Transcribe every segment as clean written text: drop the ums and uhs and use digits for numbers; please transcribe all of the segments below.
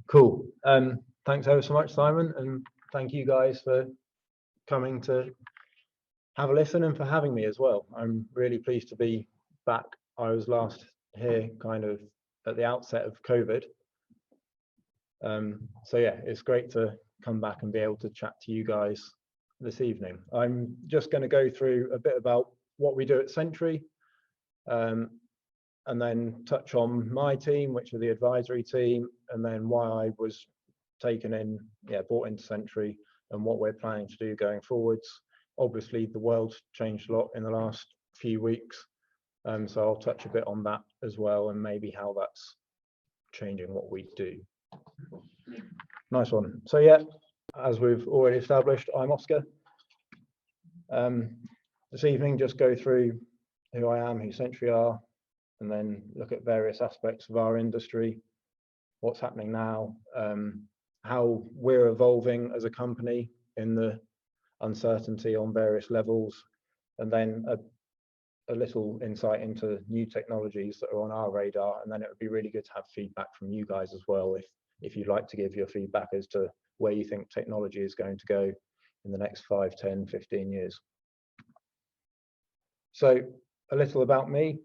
Cool. Thanks ever so much, Simon, and thank you guys for coming to have a listen and for having me as well. I'm really pleased to be back. I was last here kind of at the outset of COVID. So yeah, it's great to come back and be able to chat to you guys this evening. I'm just going to go through a bit about what we do at Sentry, and then touch on my team, which are the advisory team, and then why I was brought into Sentry and what we're planning to do going forwards. Obviously, the world's changed a lot in the last few weeks, so I'll touch a bit on that as well, and maybe how that's changing what we do. Nice one. So yeah, as we've already established, I'm Oscar. This evening, just go through who I am, who Sentry are, and then look at various aspects of our industry, what's happening now, how we're evolving as a company in the uncertainty on various levels, and then a little insight into new technologies that are on our radar. And then it would be really good to have feedback from you guys as well, if you'd like to give your feedback as to where you think technology is going to go in the next 5, 10, 15 years. So a little about me.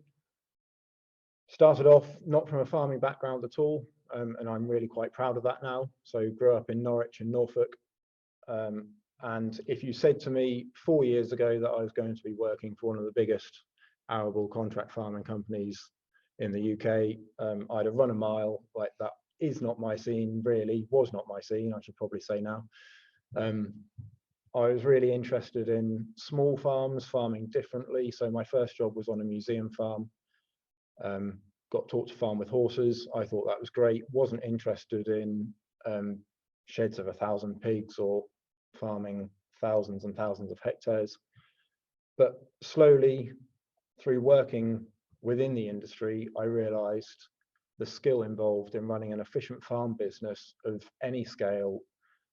Started off not from a farming background at all, and I'm really quite proud of that now. So grew up in Norwich and Norfolk, and if you said to me 4 years ago that I was going to be working for one of the biggest arable contract farming companies in the UK, I'd have run a mile. Like, that is not my scene, really, was not my scene, I should probably say now. I was really interested in small farms, farming differently. So my first job was on a museum farm. Got taught to farm with horses. I thought that was great. Wasn't interested in sheds of 1,000 pigs or farming thousands and thousands of hectares. But slowly, through working within the industry, I realized the skill involved in running an efficient farm business of any scale,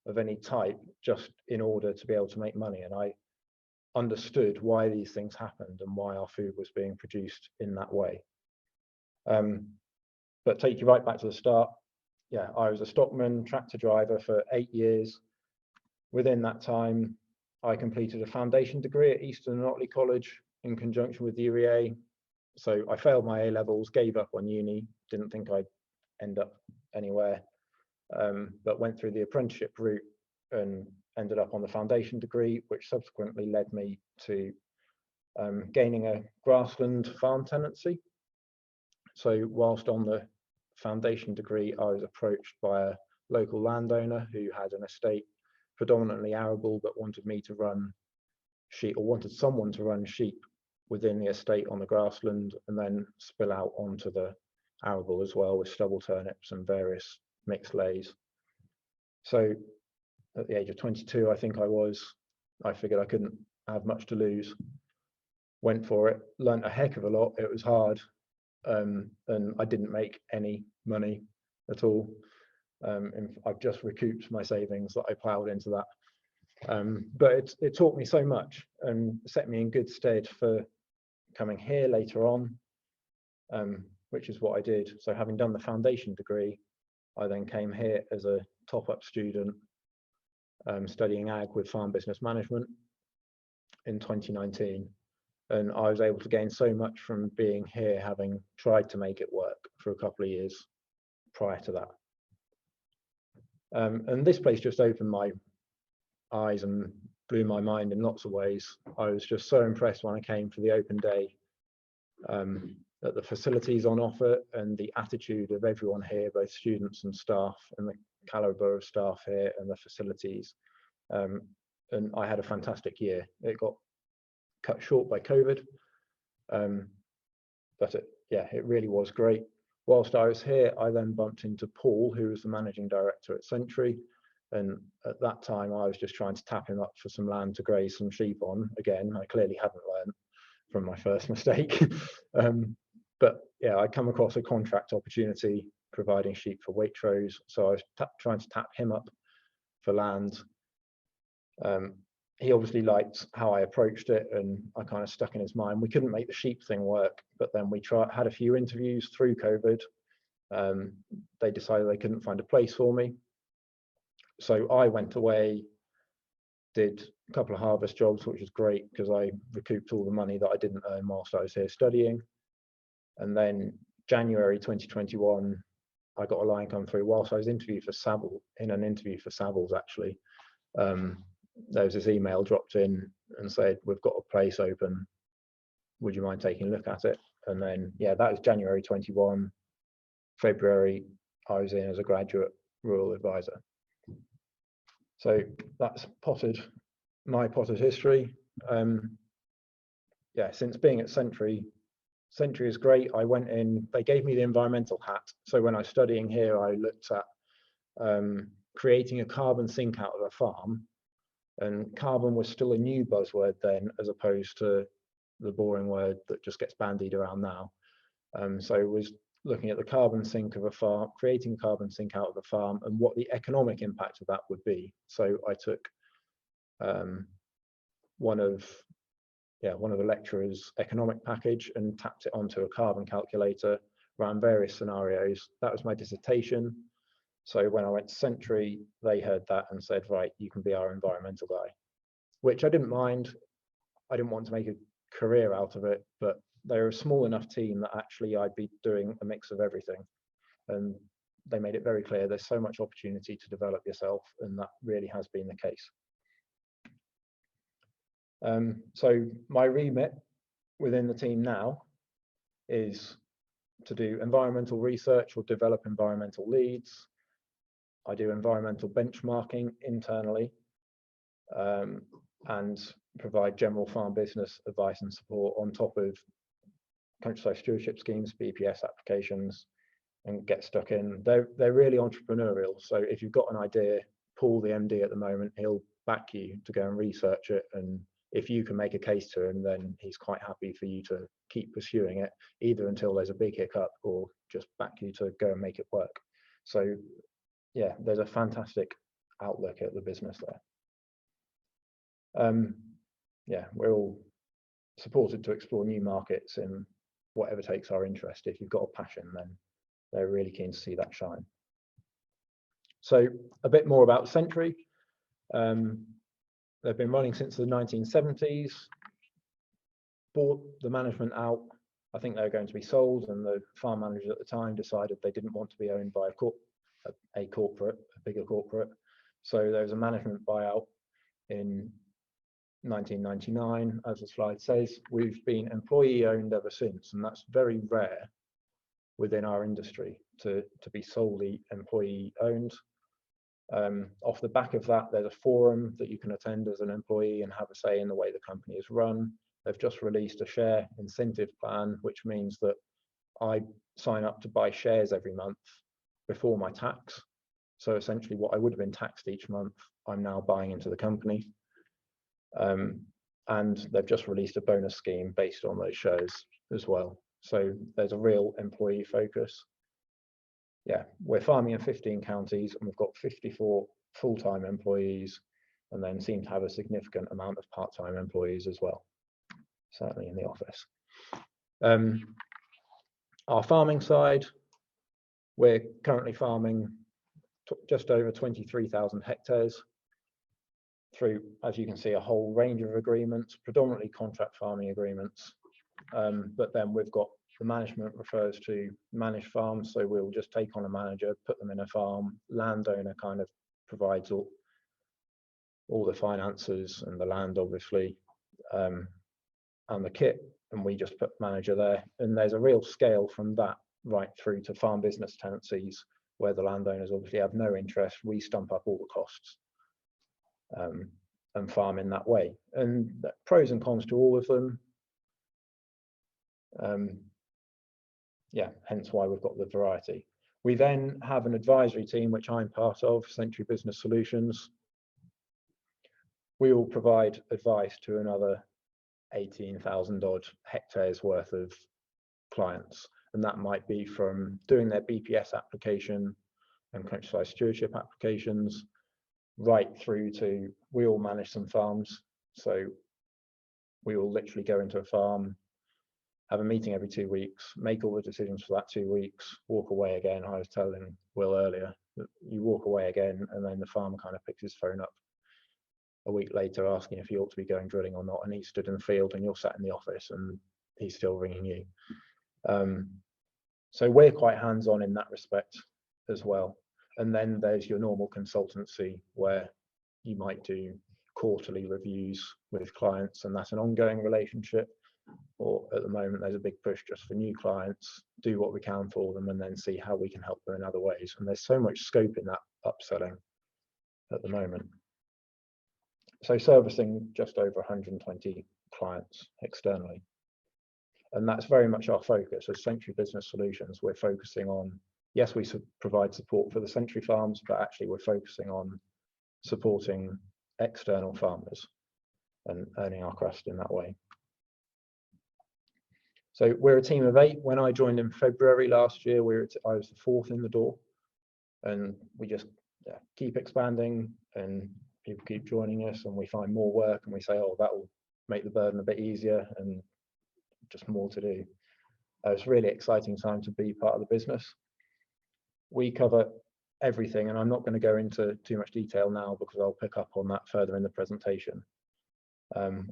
of any type, just in order to be able to make money. And I understood why these things happened and why our food was being produced in that way. But take you right back to the start. Yeah, I was a stockman, tractor driver for 8 years. Within that time, I completed a foundation degree at Eastern and Otley College in conjunction with the UEA. So I failed my A-levels, gave up on uni, didn't think I'd end up anywhere, but went through the apprenticeship route and ended up on the foundation degree, which subsequently led me to gaining a grassland farm tenancy. So whilst on the foundation degree, I was approached by a local landowner who had an estate predominantly arable, but wanted me to run sheep, or wanted someone to run sheep within the estate on the grassland and then spill out onto the arable as well, with stubble turnips and various mixed lays. So at the age of 22, I think I figured I couldn't have much to lose. Went for it, learnt a heck of a lot. It was hard. And I didn't make any money at all. I've just recouped my savings that I ploughed into that. But it taught me so much and set me in good stead for coming here later on, which is what I did. So having done the foundation degree, I then came here as a top-up student, studying ag with farm business management in 2019. And I was able to gain so much from being here, having tried to make it work for a couple of years prior to that. And this place just opened my eyes and blew my mind in lots of ways. I was just so impressed when I came for the open day at the facilities on offer and the attitude of everyone here, both students and staff, and the caliber of staff here and the facilities. And I had a fantastic year. It got cut short by COVID, but it really was great. Whilst I was here, I then bumped into Paul, who was the managing director at Sentry, and at that time I was just trying to tap him up for some land to graze some sheep on. Again, I clearly hadn't learned from my first mistake. But yeah, I come across a contract opportunity providing sheep for Waitrose, so I was trying to tap him up for land. He obviously liked how I approached it, and I kind of stuck in his mind. We couldn't make the sheep thing work, but then we had a few interviews through COVID, They decided they couldn't find a place for me. So I went away, did a couple of harvest jobs, which was great because I recouped all the money that I didn't earn whilst I was here studying. And then January 2021, I got a line come through whilst I was interviewed for Savills, in an interview for Savills actually. There was this email dropped in and said, we've got a place open, would you mind taking a look at it? And then, yeah, that was January 21. February, I was in as a graduate rural advisor. So that's my potted history. Yeah, since being at Sentry is great. I went in, they gave me the environmental hat. So when I was studying here, I looked at creating a carbon sink out of a farm. And carbon was still a new buzzword then, as opposed to the boring word that just gets bandied around now. So it was looking at the carbon sink of a farm, creating a carbon sink out of the farm, and what the economic impact of that would be. So I took one of the lecturer's economic package and tapped it onto a carbon calculator, ran various scenarios. That was my dissertation. So when I went to Sentry, they heard that and said, right, you can be our environmental guy, which I didn't mind. I didn't want to make a career out of it, but they're a small enough team that actually I'd be doing a mix of everything. And they made it very clear there's so much opportunity to develop yourself, and that really has been the case. So my remit within the team now is to do environmental research or develop environmental leads. I do environmental benchmarking internally, and provide general farm business advice and support on top of countryside stewardship schemes, BPS applications, and get stuck in. They're really entrepreneurial. So if you've got an idea, Paul, the MD at the moment, he'll back you to go and research it. And if you can make a case to him, then he's quite happy for you to keep pursuing it, either until there's a big hiccup or just back you to go and make it work. So yeah, there's a fantastic outlook at the business there. Yeah, we're all supported to explore new markets in whatever takes our interest. If you've got a passion, then they're really keen to see that shine. So a bit more about Sentry. They've been running since the 1970s, bought the management out. I think they were going to be sold, and the farm managers at the time decided they didn't want to be owned by a bigger corporate. So there was a management buyout in 1999, as the slide says. We've been employee owned ever since, and that's very rare within our industry to be solely employee owned. Off the back of that, there's a forum that you can attend as an employee and have a say in the way the company is run. They've just released a share incentive plan, which means that I sign up to buy shares every month before my tax. So essentially what I would have been taxed each month, I'm now buying into the company. And they've just released a bonus scheme based on those shares as well. So there's a real employee focus. Yeah, we're farming in 15 counties, and we've got 54 full-time employees, and then seem to have a significant amount of part-time employees as well, certainly in the office. Our farming side, we're currently farming just over 23,000 hectares through, as you can see, a whole range of agreements, predominantly contract farming agreements. But then we've got the management refers to managed farms, so we'll just take on a manager, put them in a farm. Landowner kind of provides all the finances and the land, obviously, and the kit, and we just put manager there. And there's a real scale from that right through to farm business tenancies, where the landowners obviously have no interest. We stump up all the costs and farm in that way. And pros and cons to all of them. Yeah, hence why we've got the variety. We then have an advisory team, which I'm part of, Sentry Business Solutions. We will provide advice to another 18,000 odd hectares worth of clients. And that might be from doing their BPS application and countryside stewardship applications, right through to we all manage some farms. So we will literally go into a farm, have a meeting every 2 weeks, make all the decisions for that 2 weeks, walk away again. I was telling Will earlier that you walk away again, and then the farmer kind of picks his phone up a week later asking if he ought to be going drilling or not, and he stood in the field and you're sat in the office and he's still ringing you. So we're quite hands-on in that respect as well. And then there's your normal consultancy where you might do quarterly reviews with clients, and that's an ongoing relationship. Or at the moment, there's a big push just for new clients, do what we can for them, and then see how we can help them in other ways. And there's so much scope in that upselling at the moment. So servicing just over 120 clients externally. And that's very much our focus as Sentry Business Solutions. We're focusing on, yes, we provide support for the Sentry farms, but actually we're focusing on supporting external farmers and earning our crust in that way. So we're a team of 8. When I joined in February last year, I was the 4th in the door, and we just keep expanding, and people keep joining us, and we find more work, and we say, oh, that will make the burden a bit easier, and just more to do. It's a really exciting time to be part of the business. We cover everything, and I'm not going to go into too much detail now because I'll pick up on that further in the presentation.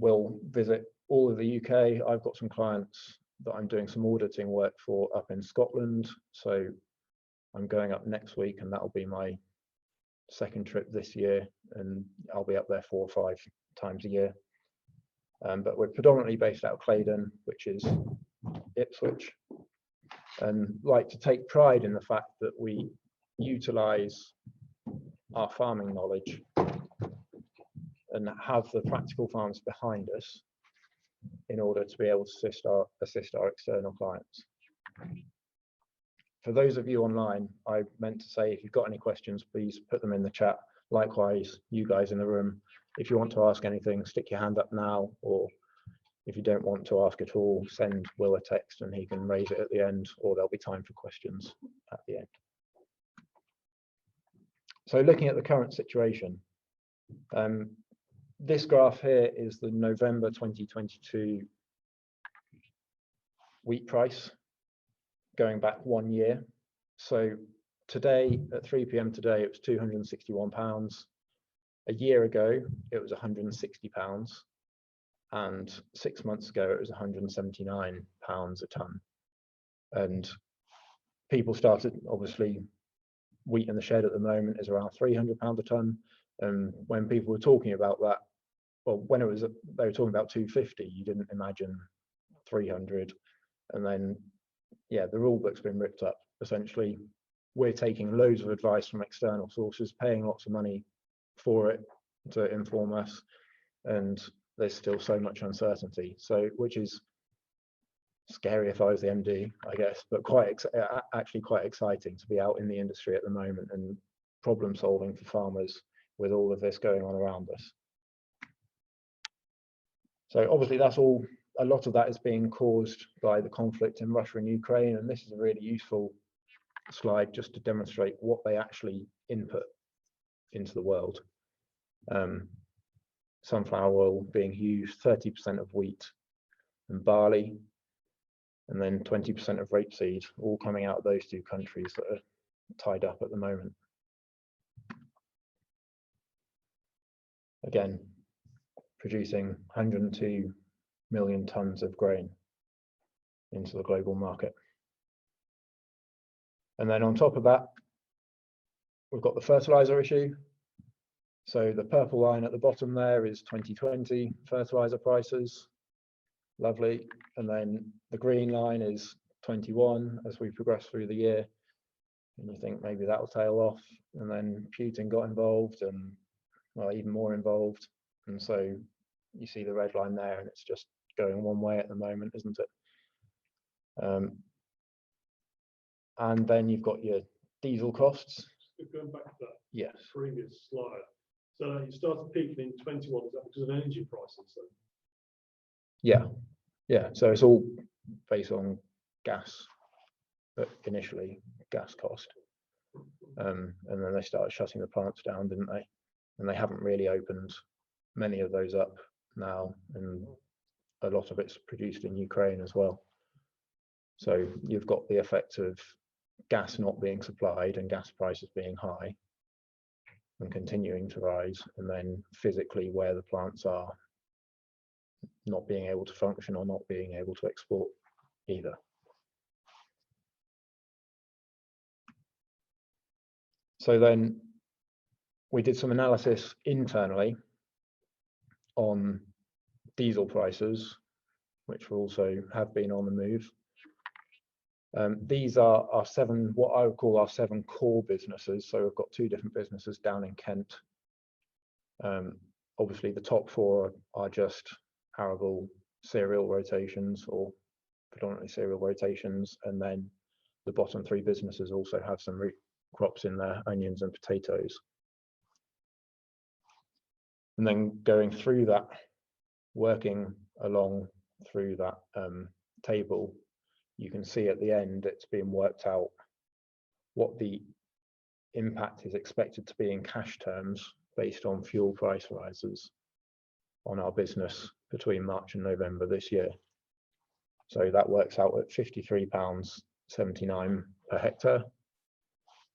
We'll visit all of the UK. I've got some clients that I'm doing some auditing work for up in Scotland, so I'm going up next week, and that'll be my 2nd trip this year, and I'll be up there 4 or 5 times a year. But we're predominantly based out of Claydon, which is Ipswich, and like to take pride in the fact that we utilize our farming knowledge and have the practical farms behind us in order to be able to assist our external clients. For those of you online, I meant to say, if you've got any questions, please put them in the chat. Likewise, you guys in the room, if you want to ask anything, stick your hand up now, or if you don't want to ask at all, send Will a text and he can raise it at the end, or there'll be time for questions at the end. So looking at the current situation, this graph here is the November 2022 wheat price going back 1 year. So today at 3 p.m. today, it was £261. A year ago, it was £160. And 6 months ago, it was £179 a tonne. And people started, obviously, wheat in the shed at the moment is around £300 a tonne. And when people were talking about that, well, when they were talking about 250, you didn't imagine 300. And then, yeah, the rule book's been ripped up. Essentially, we're taking loads of advice from external sources, paying lots of money for it to inform us, and there's still so much uncertainty. So, which is scary if I was the MD, I guess, but actually quite exciting to be out in the industry at the moment and problem solving for farmers with all of this going on around us. So obviously that's all, a lot of that is being caused by the conflict in Russia and Ukraine, and this is a really useful slide just to demonstrate what they actually input into the world. Sunflower oil being used, 30% of wheat and barley, and then 20% of rapeseed, all coming out of those 2 countries that are tied up at the moment. Again, producing 102 million tonnes of grain into the global market. And then on top of that, we've got the fertilizer issue. So the purple line at the bottom there is 2020 fertilizer prices. Lovely. And then the green line is 21 as we progress through the year. And you think maybe that'll tail off. And then Putin got involved, and well, even more involved. And so you see the red line there, and it's just going one way at the moment, isn't it? And then you've got your diesel costs. Going back to that yes. previous slide. So you started peaking in 21, is that because of energy prices? So? Yeah. So it's all based on gas, but initially gas cost. And then they started shutting the plants down, didn't they? And they haven't really opened many of those up now, and a lot of it's produced in Ukraine as well. So you've got the effect of gas not being supplied and gas prices being high and continuing to rise, and then physically where the plants are not being able to function or not being able to export either. So then we did some analysis internally on diesel prices, which will also have been on the move. These are our seven, what I would call our 7 core businesses. So we've got 2 different businesses down in Kent. Obviously the top 4 are just arable cereal rotations, or predominantly cereal rotations, and then the bottom 3 businesses also have some root crops in there, onions and potatoes. And then going through that, working along through that table, you can see at the end it's being worked out what the impact is expected to be in cash terms based on fuel price rises on our business between March and November this year. So that works out at £53.79 per hectare.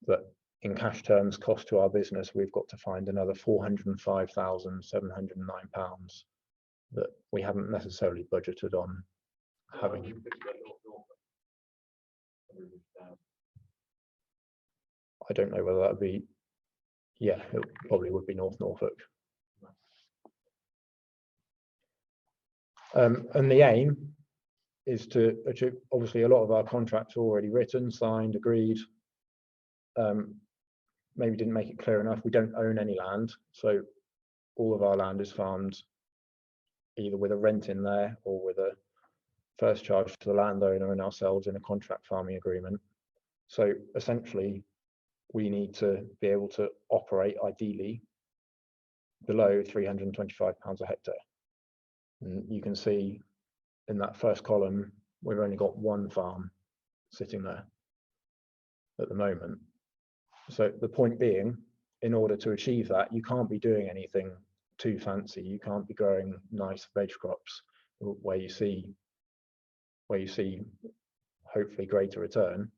But in cash terms, cost to our business, we've got to find another £405,709 that we haven't necessarily budgeted on having. I don't know whether that would be, yeah, it probably would be North Norfolk. And the aim is to achieve, obviously a lot of our contracts are already written, signed, agreed. Maybe didn't make it clear enough, we don't own any land, so all of our land is farmed either with a rent in there or with a first charge to the landowner and ourselves in a contract farming agreement. So essentially we need to be able to operate ideally below £325 a hectare. And you can see in that first column, we've only got 1 farm sitting there at the moment. So the point being, in order to achieve that, you can't be doing anything too fancy. You can't be growing nice veg crops where you see hopefully greater return.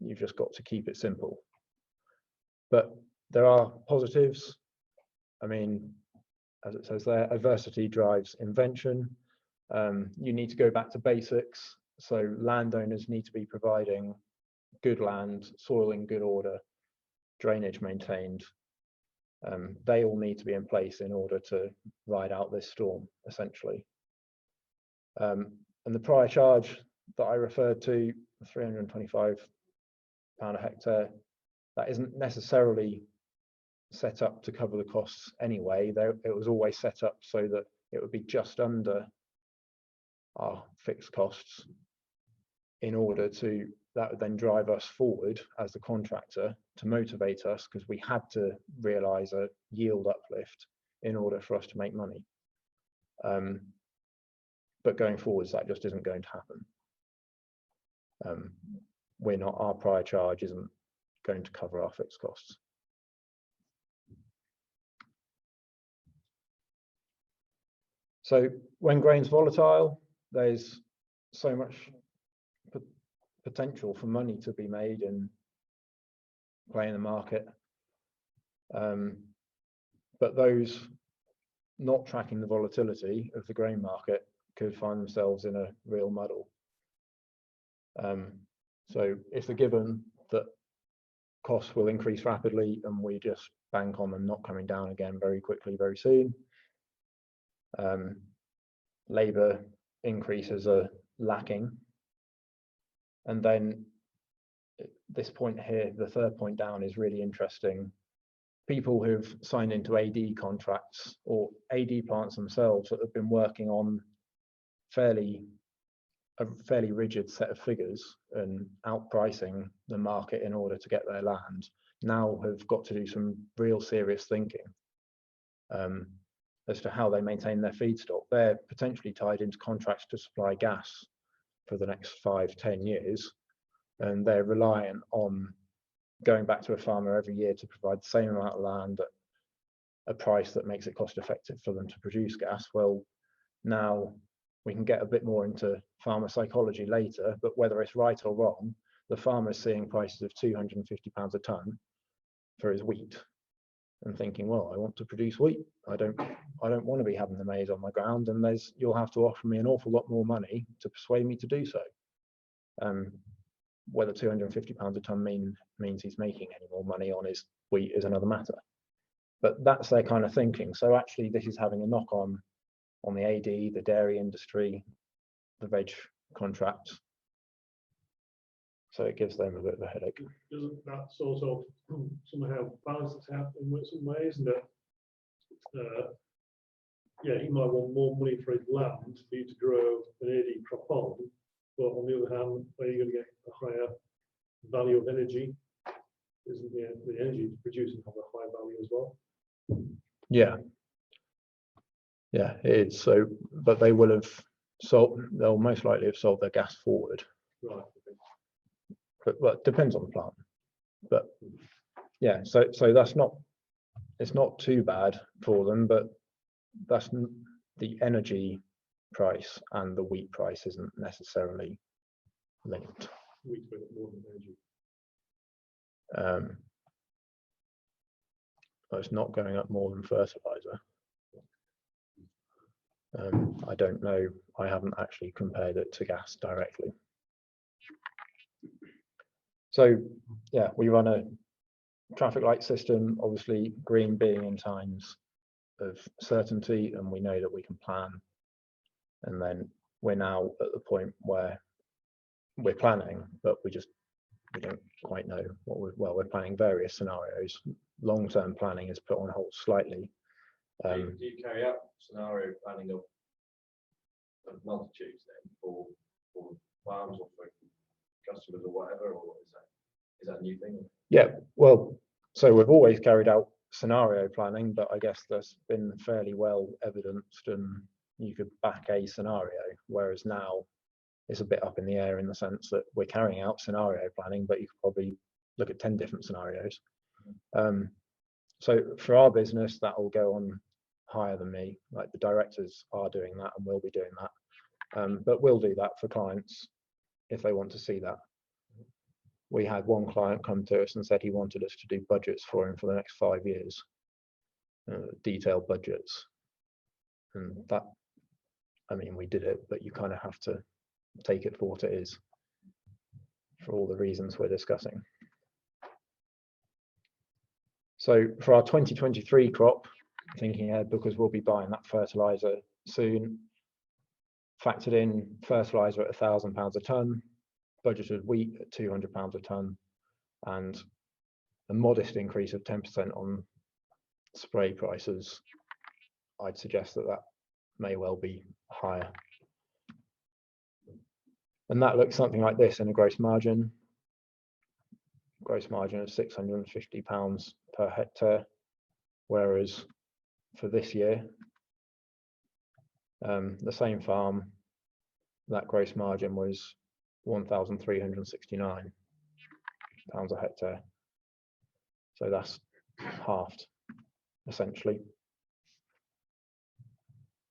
You've just got to keep it simple. But there are positives. I mean, as it says there, adversity drives invention. You need to go back to basics. So landowners need to be providing good land, soil in good order, drainage maintained. They all need to be in place in order to ride out this storm, essentially. And the prior charge that I referred to, £325 a hectare, that isn't necessarily set up to cover the costs anyway. It was always set up so that it would be just under our fixed costs in order to, that would then drive us forward as the contractor to motivate us, because we had to realise a yield uplift in order for us to make money. But going forwards, that just isn't going to happen. Our prior charge isn't going to cover our fixed costs. So when grain's volatile, there's so much potential for money to be made in playing the market. But those not tracking the volatility of the grain market could find themselves in a real muddle. So it's a given that costs will increase rapidly, and we just bank on them not coming down again very quickly, very soon. Labour increases are lacking. And then this point here, the third point down, is really interesting. People who've signed into AD contracts or AD plants themselves that have been working on a fairly rigid set of figures and outpricing the market in order to get their land, now have got to do some real serious thinking as to how they maintain their feedstock. They're potentially tied into contracts to supply gas for the next 5-10 years, and they're reliant on going back to a farmer every year to provide the same amount of land at a price that makes it cost effective for them to produce gas. Well, now we can get a bit more into farmer psychology later, but whether it's right or wrong, the farmer's seeing prices of £250 a tonne for his wheat and thinking, well, I want to produce wheat. I don't want to be having the maize on my ground, and you'll have to offer me an awful lot more money to persuade me to do so. Whether £250 a tonne means he's making any more money on his wheat is another matter. But that's their kind of thinking. So actually this is having a knock on the AD, the dairy industry, the veg contracts. So it gives them a bit of a headache. Doesn't that sort of somehow balance it out in some ways? And that, yeah, he might want more money for his land for you to grow an AD crop on, but on the other hand, where you're going to get a higher value of energy, isn't the energy producing have a high value as well? Yeah. Yeah, it is. So, but they will have they'll most likely have sold their gas forward. Right. But it depends on the plant. But yeah, so it's not too bad for them, but that's the energy price and the wheat price isn't necessarily linked. Wheat's a bit more than energy. But it's not going up more than fertilizer. I don't know. I haven't actually compared it to gas directly. So yeah, we run a traffic light system, obviously green being in times of certainty, and we know that we can plan. And then we're now at the point where we're planning, but we don't quite know what we're planning various scenarios. Long-term planning is put on hold slightly. Do you carry out scenario planning of multitudes then for farms or for customers or whatever, or is that a new thing? Yeah, well, so we've always carried out scenario planning, but I guess that's been fairly well evidenced and you could back a scenario, whereas now it's a bit up in the air in the sense that we're carrying out scenario planning, but you could probably look at 10 different scenarios. So for our business, that will go on higher than me, like the directors are doing that and will be doing that. But we'll do that for clients if they want to see that. We had one client come to us and said he wanted us to do budgets for him for the next 5 years, detailed budgets. And that, I mean, we did it, but you kind of have to take it for what it is for all the reasons we're discussing. So for our 2023 crop, thinking ahead because we'll be buying that fertilizer soon, factored in fertilizer at £1,000 a tonne, budgeted wheat at £200 a tonne, and a modest increase of 10% on spray prices. I'd suggest that may well be higher. And that looks something like this in a gross margin of £650 per hectare, whereas for this year, the same farm, that gross margin was £1,369 a hectare. So that's halved, essentially.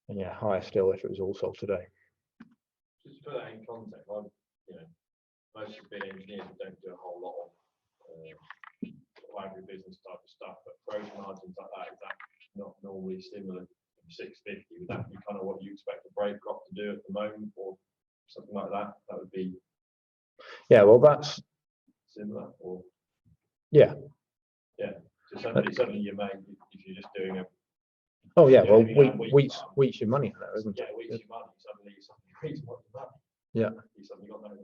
And yeah, higher still if it was all sold today. Just to put that in context, most of the big engineers don't do a whole lot of agribusiness type of stuff, but gross margins like that, is that not normally similar to 650? Would that be kind of what you expect a break crop to do at the moment, or something like that? That would be. Yeah, well, that's similar, or yeah. So something you make if you're just doing a. Oh yeah, well, wheat's your money there, isn't it? Yeah, wheat's your money. Suddenly wheat's not your money. Yeah. You suddenly got no money.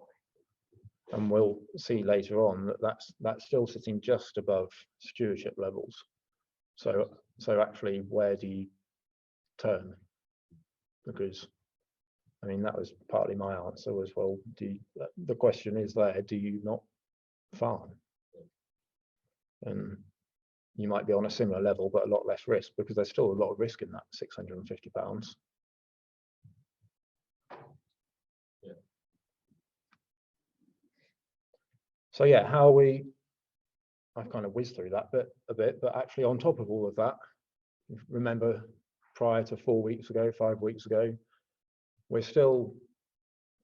And we'll see later on that that's still sitting just above stewardship levels. So actually, where do you turn? Because I mean, that was partly my answer as well. The question is there, do you not farm? And you might be on a similar level, but a lot less risk, because there's still a lot of risk in that £650. Yeah. So yeah, I've kind of whizzed through that a bit, but actually on top of all of that, remember prior to 4 weeks ago, 5 weeks ago, we're still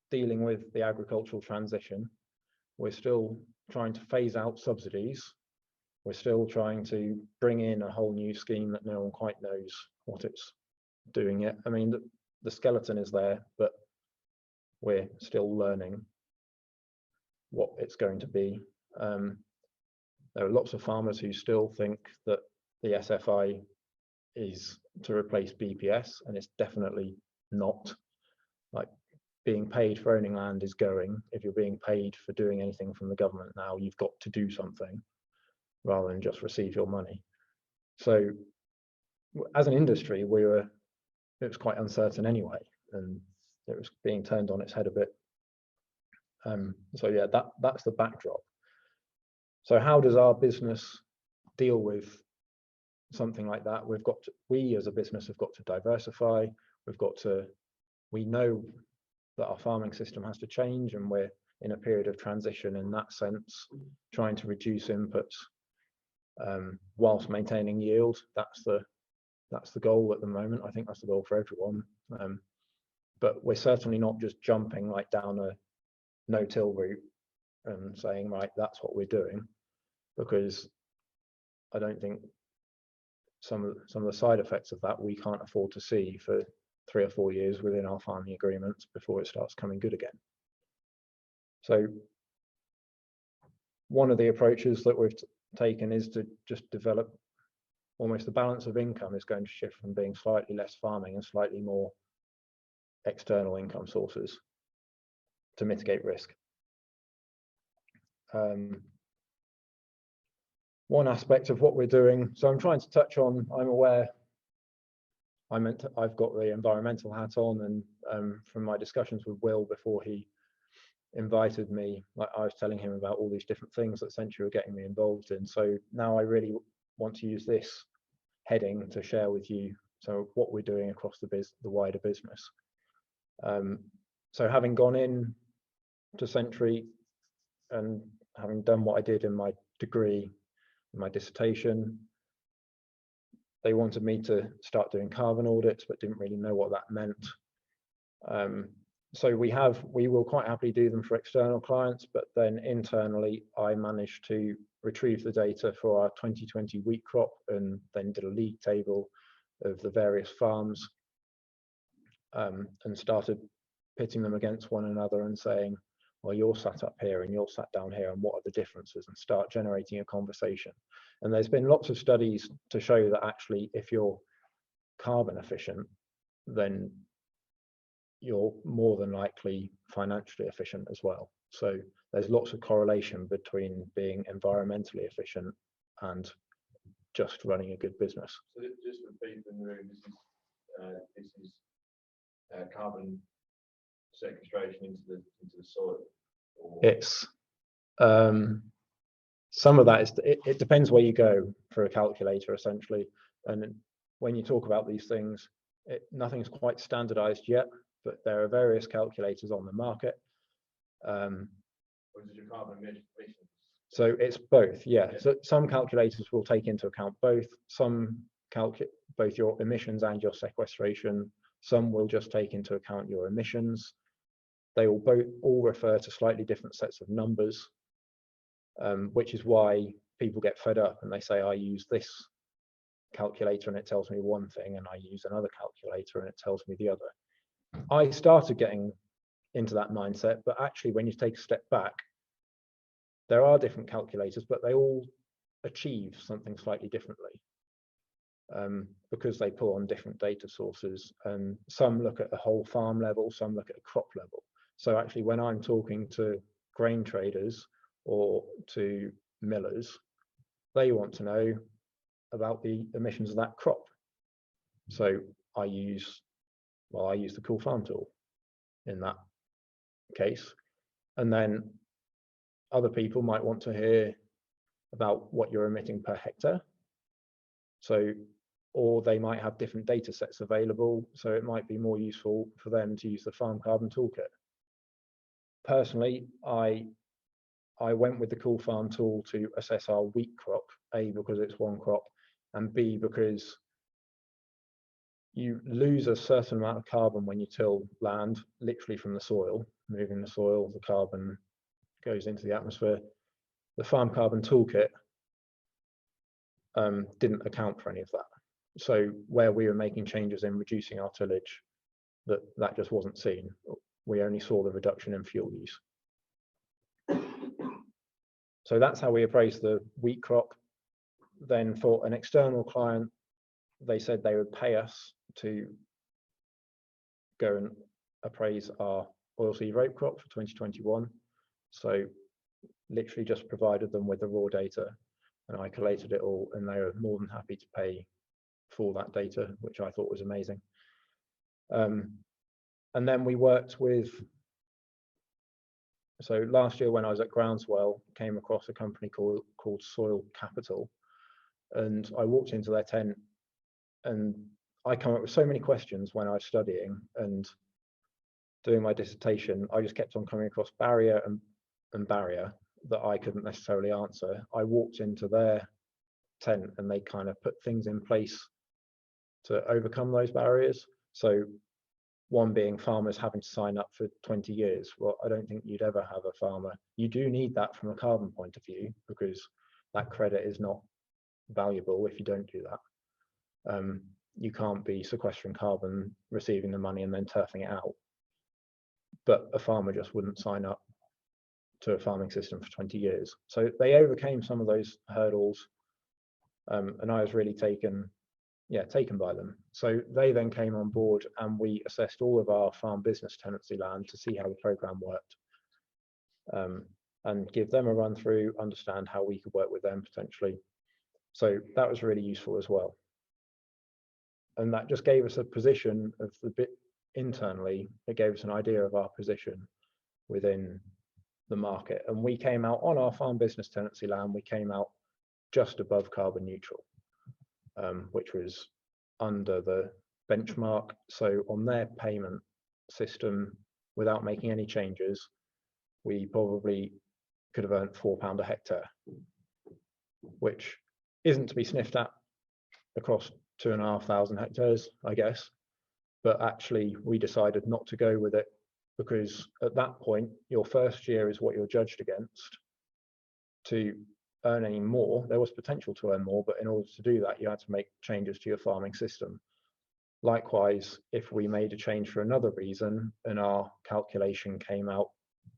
dealing with the agricultural transition. We're still trying to phase out subsidies. We're still trying to bring in a whole new scheme that no one quite knows what it's doing yet. I mean, the skeleton is there, but we're still learning what it's going to be. There are lots of farmers who still think that the SFI is to replace BPS, and it's definitely not. Like, being paid for owning land is going. If you're being paid for doing anything from the government now, you've got to do something rather than just receive your money. So as an industry, it was quite uncertain anyway, and it was being turned on its head a bit. So yeah, that's the backdrop. So how does our business deal with something like that? We as a business have got to diversify. We know that our farming system has to change, and we're in a period of transition in that sense, trying to reduce inputs whilst maintaining yield. That's the goal at the moment. I think that's the goal for everyone. But we're certainly not just jumping like down a no-till route and saying, right, that's what we're doing, because I don't think some of the side effects of that we can't afford to see for 3 or 4 years within our farming agreements before it starts coming good again. So one of the approaches that we've taken is to just develop almost the balance of income is going to shift from being slightly less farming and slightly more external income sources to mitigate risk. One aspect of what we're doing, so I'm trying to touch on, I'm aware I've got the environmental hat on, and from my discussions with Will before he invited me, like I was telling him about all these different things that Sentry were getting me involved in. So now I really want to use this heading to share with you what we're doing across the wider business. So having gone in to Sentry and having done what I did in my degree, my dissertation, they wanted me to start doing carbon audits, but didn't really know what that meant. So we will quite happily do them for external clients, but then internally, I managed to retrieve the data for our 2020 wheat crop and then did a league table of the various farms and started pitting them against one another and saying, well, you're sat up here and you're sat down here, and what are the differences, and start generating a conversation. And there's been lots of studies to show that actually, if you're carbon efficient, then you're more than likely financially efficient as well. So there's lots of correlation between being environmentally efficient and just running a good business. So just for people in the room, this is carbon sequestration into the soil. Or... It's some of that is it depends where you go for a calculator essentially, and when you talk about these things, nothing's quite standardized yet, but there are various calculators on the market. Or is it your carbon emissions? So it's both, yeah. So some calculators will take into account both. Some both your emissions and your sequestration. Some will just take into account your emissions. They will all refer to slightly different sets of numbers, which is why people get fed up and they say, I use this calculator and it tells me one thing, and I use another calculator and it tells me the other. I started getting into that mindset, but actually when you take a step back, there are different calculators, but they all achieve something slightly differently because they pull on different data sources, and some look at the whole farm level, some look at a crop level. So actually when I'm talking to grain traders or to millers, they want to know about the emissions of that crop. So I use the Cool Farm tool in that case. And then other people might want to hear about what you're emitting per hectare. So, or they might have different data sets available. So it might be more useful for them to use the Farm Carbon Toolkit. Personally, I went with the Cool Farm tool to assess our wheat crop, A, because it's one crop, and B, because you lose a certain amount of carbon when you till land, literally from the soil, moving the soil, the carbon goes into the atmosphere. The farm carbon toolkit didn't account for any of that. So where we were making changes in reducing our tillage, that just wasn't seen. We only saw the reduction in fuel use. So that's how we appraised the wheat crop. Then for an external client, they said they would pay us to go and appraise our oilseed rape crop for 2021. So literally just provided them with the raw data, and I collated it all, and they were more than happy to pay for that data, which I thought was amazing. And then we worked with, so last year when I was at Groundswell, came across a company called Soil Capital, and I walked into their tent, and I come up with so many questions when I was studying and doing my dissertation. I just kept on coming across barrier and barrier that I couldn't necessarily answer. I walked into their tent and they kind of put things in place to overcome those barriers. So one being farmers having to sign up for 20 years. Well, I don't think you'd ever have a farmer. You do need that from a carbon point of view, because that credit is not valuable if you don't do that. You can't be sequestering carbon, receiving the money and then turfing it out. But a farmer just wouldn't sign up to a farming system for 20 years. So they overcame some of those hurdles, and I was really taken by them. So they then came on board and we assessed all of our farm business tenancy land to see how the program worked, and give them a run through, understand how we could work with them potentially. So that was really useful as well. And that just gave us a position of the bit internally. It gave us an idea of our position within the market. And we came out on our farm business tenancy land, we came out just above carbon neutral, which was under the benchmark. So on their payment system, without making any changes, we probably could have earned £4 a hectare, which isn't to be sniffed at across 2,500 hectares, I guess. But actually, we decided not to go with it because at that point, your first year is what you're judged against. To earn any more, there was potential to earn more, but in order to do that, you had to make changes to your farming system. Likewise, if we made a change for another reason and our calculation came out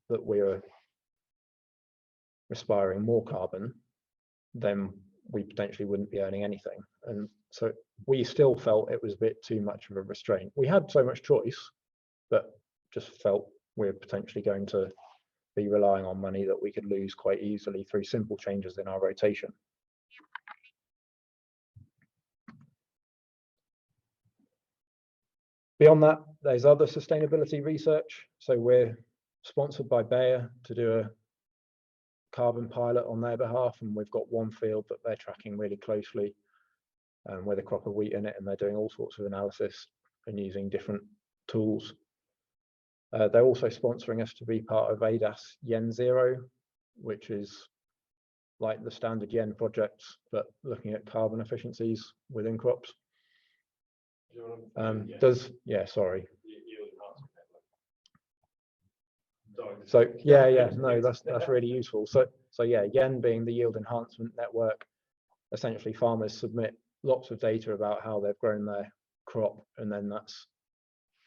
that we were respiring more carbon, then we potentially wouldn't be earning anything. And so we still felt it was a bit too much of a restraint. We had so much choice, but just felt we're potentially going to be relying on money that we could lose quite easily through simple changes in our rotation. Beyond that, there's other sustainability research. So we're sponsored by Bayer to do a carbon pilot on their behalf, and we've got one field that they're tracking really closely with a crop of wheat in it, and they're doing all sorts of analysis and using different tools. They're also sponsoring us to be part of ADAS Yen Zero, which is like the standard Yen projects, but looking at carbon efficiencies within crops. Sorry. So no, that's really useful. So yeah, Yen being the yield enhancement network, essentially farmers submit lots of data about how they've grown their crop, and then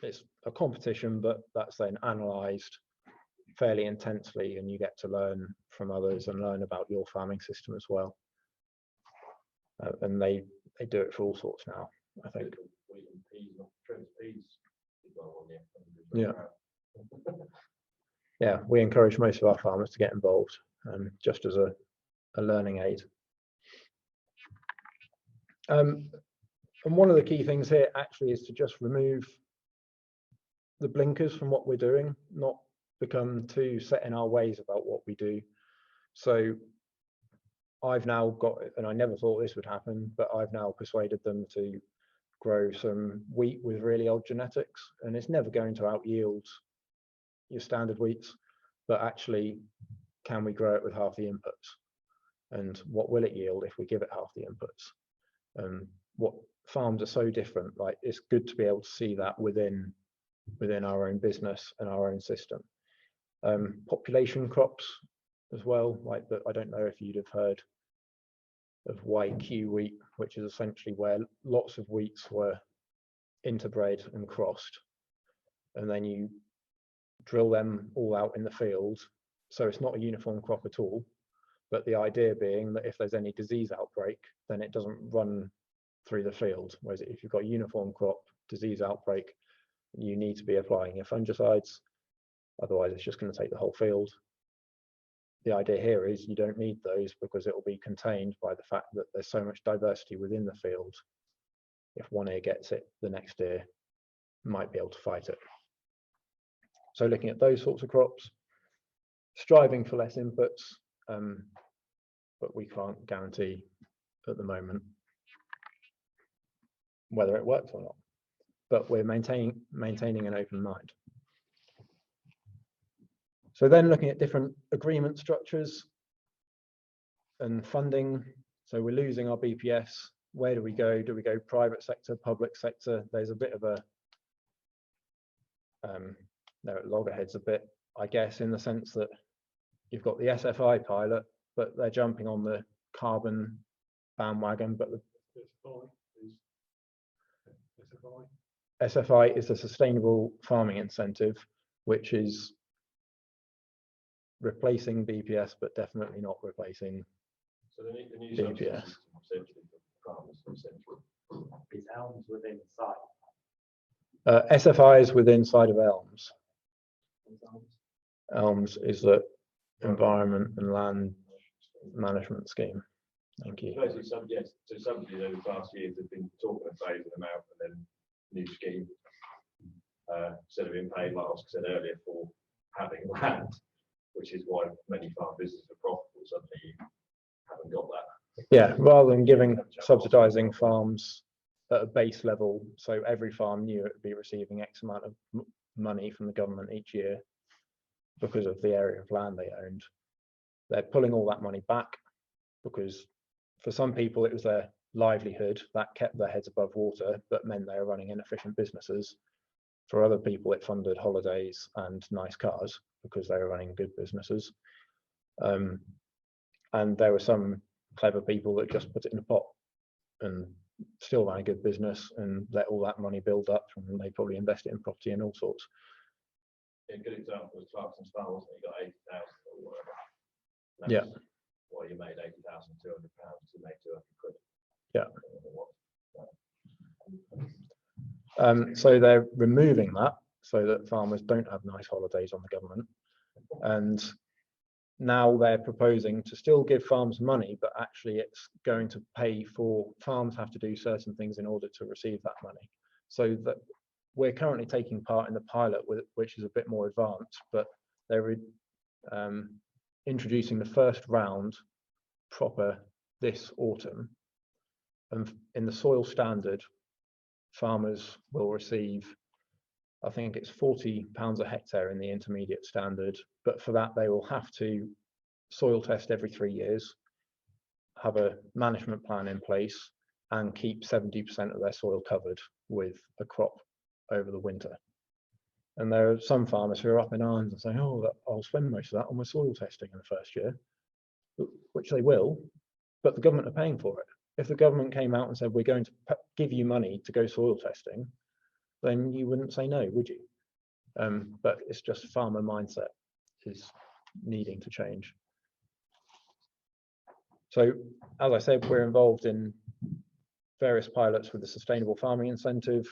it's a competition, but that's then analysed fairly intensely, and you get to learn from others and learn about your farming system as well. And they do it for all sorts now, I think. Yeah, we encourage most of our farmers to get involved, just as a learning aid. And one of the key things here actually is to just remove the blinkers from what we're doing, not become too set in our ways about what we do. So I've now got, and I never thought this would happen, but I've now persuaded them to grow some wheat with really old genetics, and it's never going to out yield your standard wheats, but actually, can we grow it with half the inputs? And what will it yield if we give it half the inputs? What farms are so different. Like, it's good to be able to see that within our own business and our own system. Population crops as well, like that. I don't know if you'd have heard of YQ wheat, which is essentially where lots of wheats were interbred and crossed, and then you drill them all out in the field. So it's not a uniform crop at all, but the idea being that if there's any disease outbreak, then it doesn't run through the field. Whereas if you've got a uniform crop disease outbreak, you need to be applying your fungicides, otherwise it's just going to take the whole field. The idea here is you don't need those because it will be contained by the fact that there's so much diversity within the field. If one ear gets it, the next ear might be able to fight it. So looking at those sorts of crops, striving for less inputs, but we can't guarantee at the moment whether it works or not. But we're maintaining an open mind. So then looking at different agreement structures and funding. So we're losing our BPS. Where do we go? Do we go private sector, public sector? There's a bit of a, they're at loggerheads a bit, I guess, in the sense that you've got the SFI pilot, but they're jumping on the carbon bandwagon. But the SFI is the Sustainable Farming Incentive, which is replacing BPS, but definitely not replacing So the new BPS. Is Elms within sight? SFI is within side of Elms. Elms is the Environment and Land Management Scheme. Thank you. Basically, so somebody over the past years have been talking of phasing them out, and then new scheme, instead of being paid, like Oscar said earlier, for having land, which is why many farm businesses are profitable. Suddenly you haven't got that. Yeah, rather than subsidising farms at a base level, so every farm knew it would be receiving X amount of money from the government each year because of the area of land they owned. They're pulling all that money back because for some people it was their livelihood that kept their heads above water, but meant they were running inefficient businesses. For other people, it funded holidays and nice cars because they were running good businesses. And there were some clever people that just put it in a pot and still ran a good business and let all that money build up, and they probably invested in property and all sorts. A good example was Clarkson's Farm, wasn't it? You got 80,000 or whatever. Yeah. Well, you made £80,200 to make 200 quid. Yeah. So they're removing that so that farmers don't have nice holidays on the government. And now they're proposing to still give farms money, but actually it's going to pay for, farms have to do certain things in order to receive that money. So that we're currently taking part in the pilot, which is a bit more advanced, but they're introducing the first round proper this autumn. And in the soil standard, farmers will receive, I think it's £40 a hectare in the intermediate standard, but for that they will have to soil test every 3 years, have a management plan in place, and keep 70% of their soil covered with a crop over the winter. And there are some farmers who are up in arms and saying, oh, I'll spend most of that on my soil testing in the first year, which they will, but the government are paying for it. If the government came out and said, we're going to give you money to go soil testing, then you wouldn't say no, would you? But it's just farmer mindset is needing to change. So, as I said, we're involved in various pilots with the Sustainable Farming Incentive.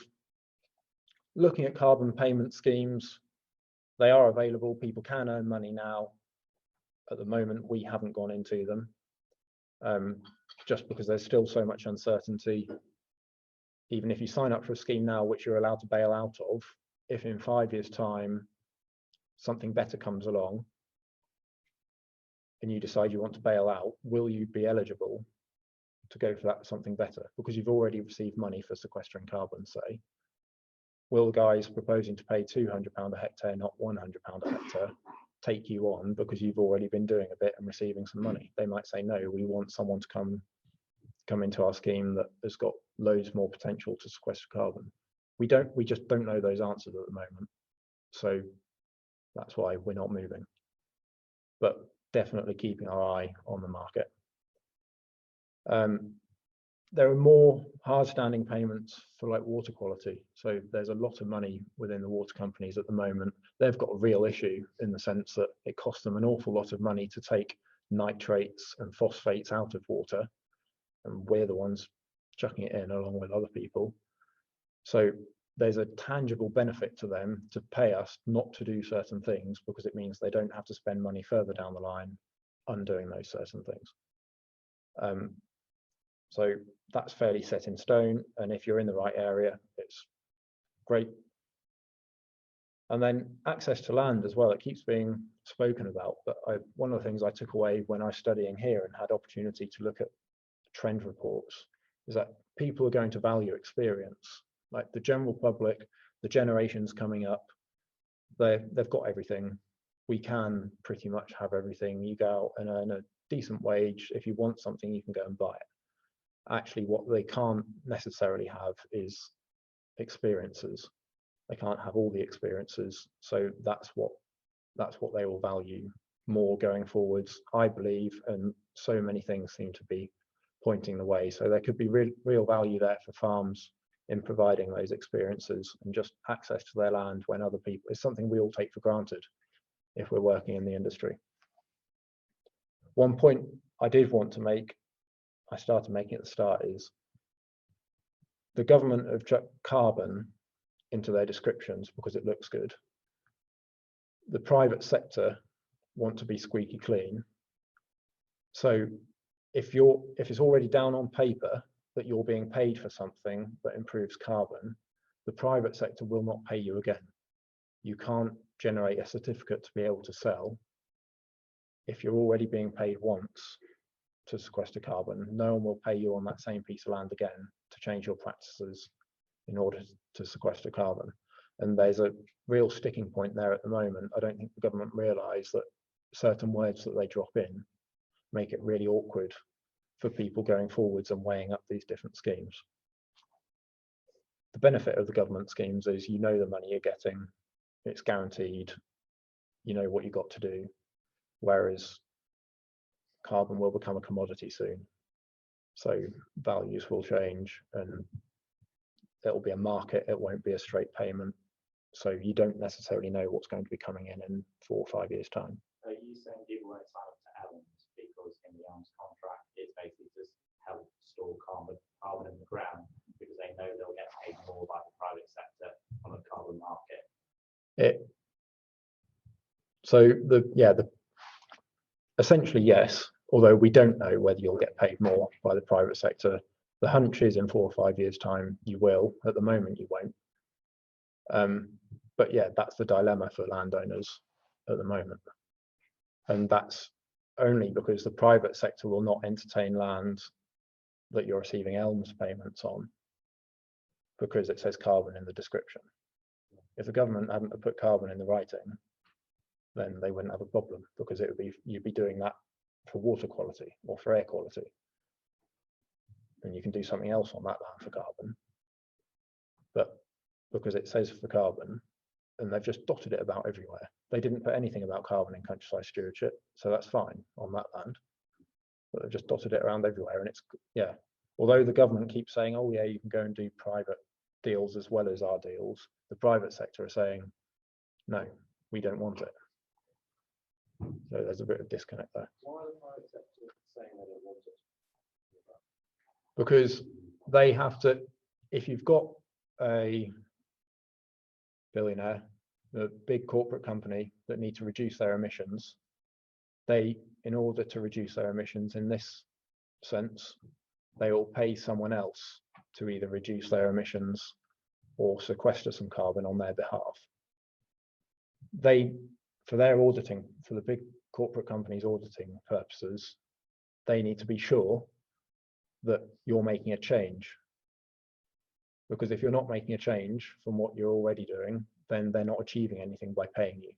Looking at carbon payment schemes, they are available. People can earn money now. At the moment, we haven't gone into them. Just because there's still so much uncertainty. Even if you sign up for a scheme now, which you're allowed to bail out of, if in 5 years' time something better comes along and you decide you want to bail out, will you be eligible to go for that something better? Because you've already received money for sequestering carbon, say. Will the guys proposing to pay £200 a hectare, not £100 a hectare, take you on because you've already been doing a bit and receiving some money? They might say, no, we want someone to come come into our scheme that has got loads more potential to sequester carbon. We just don't know those answers at the moment. So that's why we're not moving, but definitely keeping our eye on the market. There are more hard-standing payments for like water quality. So there's a lot of money within the water companies at the moment. They've got a real issue in the sense that it costs them an awful lot of money to take nitrates and phosphates out of water, and we're the ones chucking it in along with other people. So there's a tangible benefit to them to pay us not to do certain things, because it means they don't have to spend money further down the line undoing those certain things. So that's fairly set in stone, and if you're in the right area, it's great. And then access to land as well, it keeps being spoken about, but one of the things I took away when I was studying here and had opportunity to look at trend reports is that people are going to value experience. Like the general public, the generations coming up, they've got everything. We can pretty much have everything. You go out and earn a decent wage. If you want something, you can go and buy it. Actually, what they can't necessarily have is experiences. They can't have all the experiences. So that's what they will value more going forwards, I believe, and so many things seem to be pointing the way. So there could be real value there for farms in providing those experiences, and just access to their land when other people is something we all take for granted if we're working in the industry. One point I did want to make, I started making at the start, is the government have chucked carbon into their descriptions because it looks good. The private sector want to be squeaky clean. So if it's already down on paper that you're being paid for something that improves carbon, the private sector will not pay you again. You can't generate a certificate to be able to sell if you're already being paid once to sequester carbon. No one will pay you on that same piece of land again to change your practices in order to sequester carbon. And there's a real sticking point there at the moment. I don't think the government realise that certain words that they drop in make it really awkward for people going forwards and weighing up these different schemes. The benefit of the government schemes is you know the money you're getting, it's guaranteed, you know what you've got to do, whereas carbon will become a commodity soon. So values will change and it'll be a market, it won't be a straight payment. So you don't necessarily know what's going to be coming in 4 or 5 years' time. Are you saying people won't sign up to Elms because in the Elms contract it's basically just help store carbon in the ground because they know they'll get paid more by the private sector on the carbon market? Essentially yes, although we don't know whether you'll get paid more by the private sector. The hunch is in 4 or 5 years' time you will. At the moment you won't. But yeah, that's the dilemma for landowners at the moment. And that's only because the private sector will not entertain land that you're receiving Elms payments on because it says carbon in the description. If the government hadn't put carbon in the writing, then they wouldn't have a problem because it would be, you'd be doing that for water quality or for air quality. And you can do something else on that land for carbon. But because it says for carbon, and they've just dotted it about everywhere. They didn't put anything about carbon in countryside stewardship, so that's fine on that land. But they've just dotted it around everywhere, and it's, yeah. Although the government keeps saying, oh yeah, you can go and do private deals as well as our deals, the private sector are saying, no, we don't want it. So there's a bit of disconnect there. Why are the private sector saying they don't want it? Because they have to, if you've got a billionaire, a big corporate company that need to reduce their emissions, they, in order to reduce their emissions in this sense, they will pay someone else to either reduce their emissions or sequester some carbon on their behalf. They, for their auditing, for the big corporate companies' auditing purposes, they need to be sure that you're making a change. Because if you're not making a change from what you're already doing, then they're not achieving anything by paying you.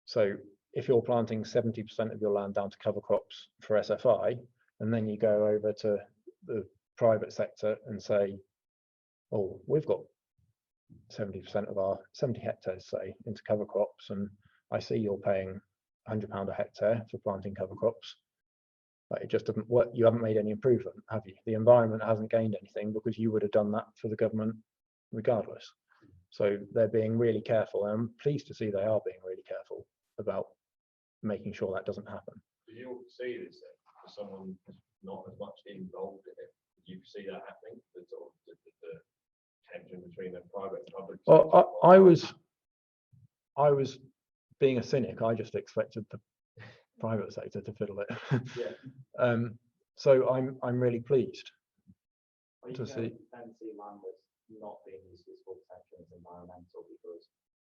So if you're planting 70% of your land down to cover crops for SFI, And then you go over to the private sector and say, oh, we've got 70% of our 70 hectares, say, into cover crops, and I see you're paying £100 a hectare for planting cover crops. But it just doesn't work. You haven't made any improvement, have you? The environment hasn't gained anything because you would have done that for the government regardless. So they're being really careful, and I'm pleased to see they are being really careful about making sure that doesn't happen. Do you see this then, for someone not as much involved in it? Do you see that happening? The sort of the tension between the private and public? Well, I was being a cynic. I just expected the private sector to fiddle it. Yeah. So I'm really pleased to see. And see land as not being used as full potential as environmental because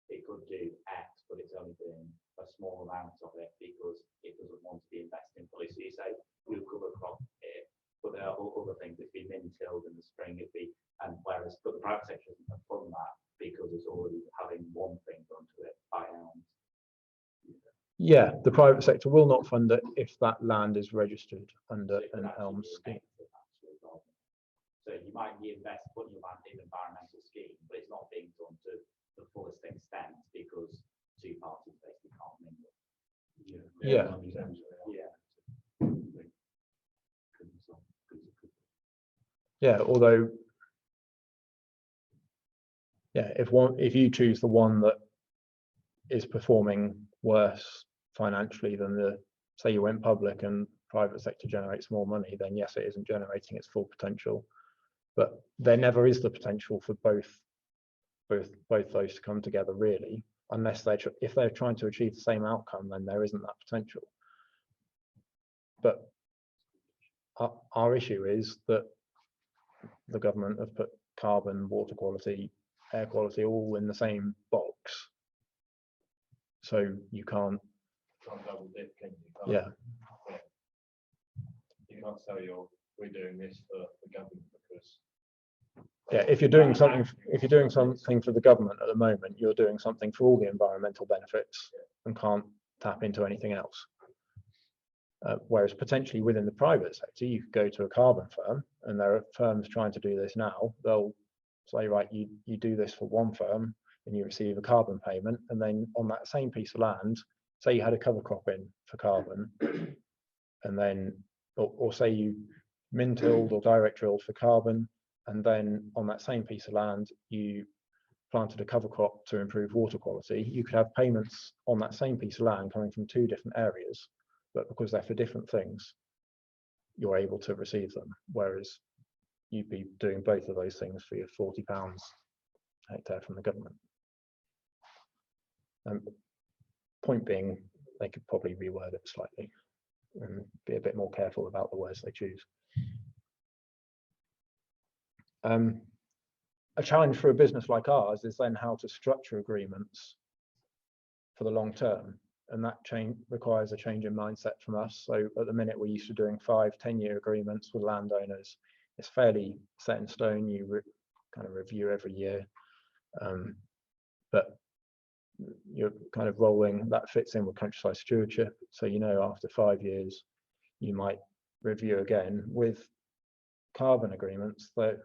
it could do X, but it's only doing a small amount of it because it doesn't want to be invested in fully. So you say we'll cover crop here, but there are other things. It'd be min-tilled in the spring. It'd be, and whereas, but the private sector isn't fund that because it's already having one thing done to it by elms. Yeah, the private sector will not fund it if that land is registered under an elm scheme. So you might reinvest, put your land in an environmental scheme, but it's not being done to the fullest extent because two parties basically can't mingle. Yeah. Yeah, although, yeah, if you choose the one that is performing worse financially than the, say you went public and private sector generates more money, then yes, it isn't generating its full potential. But there never is the potential for both those to come together really, unless if they're trying to achieve the same outcome, then there isn't that potential. But our issue is that the government have put carbon, water quality, air quality all in the same box. So you can't double dip, can you? Yeah. You can't tell we're doing this for the government because if you're doing something for the government at the moment, you're doing something for all the environmental benefits and can't tap into anything else. Whereas potentially within the private sector, you could go to a carbon firm, and there are firms trying to do this now. They'll say, right, you do this for one firm and you receive a carbon payment, and then on that same piece of land, say you had a cover crop in for carbon, and then or say you min-tilled or direct drilled for carbon, and then on that same piece of land you planted a cover crop to improve water quality, you could have payments on that same piece of land coming from two different areas, but because they're for different things, you're able to receive them, whereas you'd be doing both of those things for your £40 a hectare from the government. Point being, they could probably reword it slightly and be a bit more careful about the words they choose. A challenge for a business like ours is then how to structure agreements for the long term, and that change requires a change in mindset from us. So at the minute we're used to doing 5-10-year agreements with landowners. It's fairly set in stone. You kind of review every year, but you're kind of rolling. That fits in with countryside stewardship. So after 5 years you might review again. With carbon agreements, though,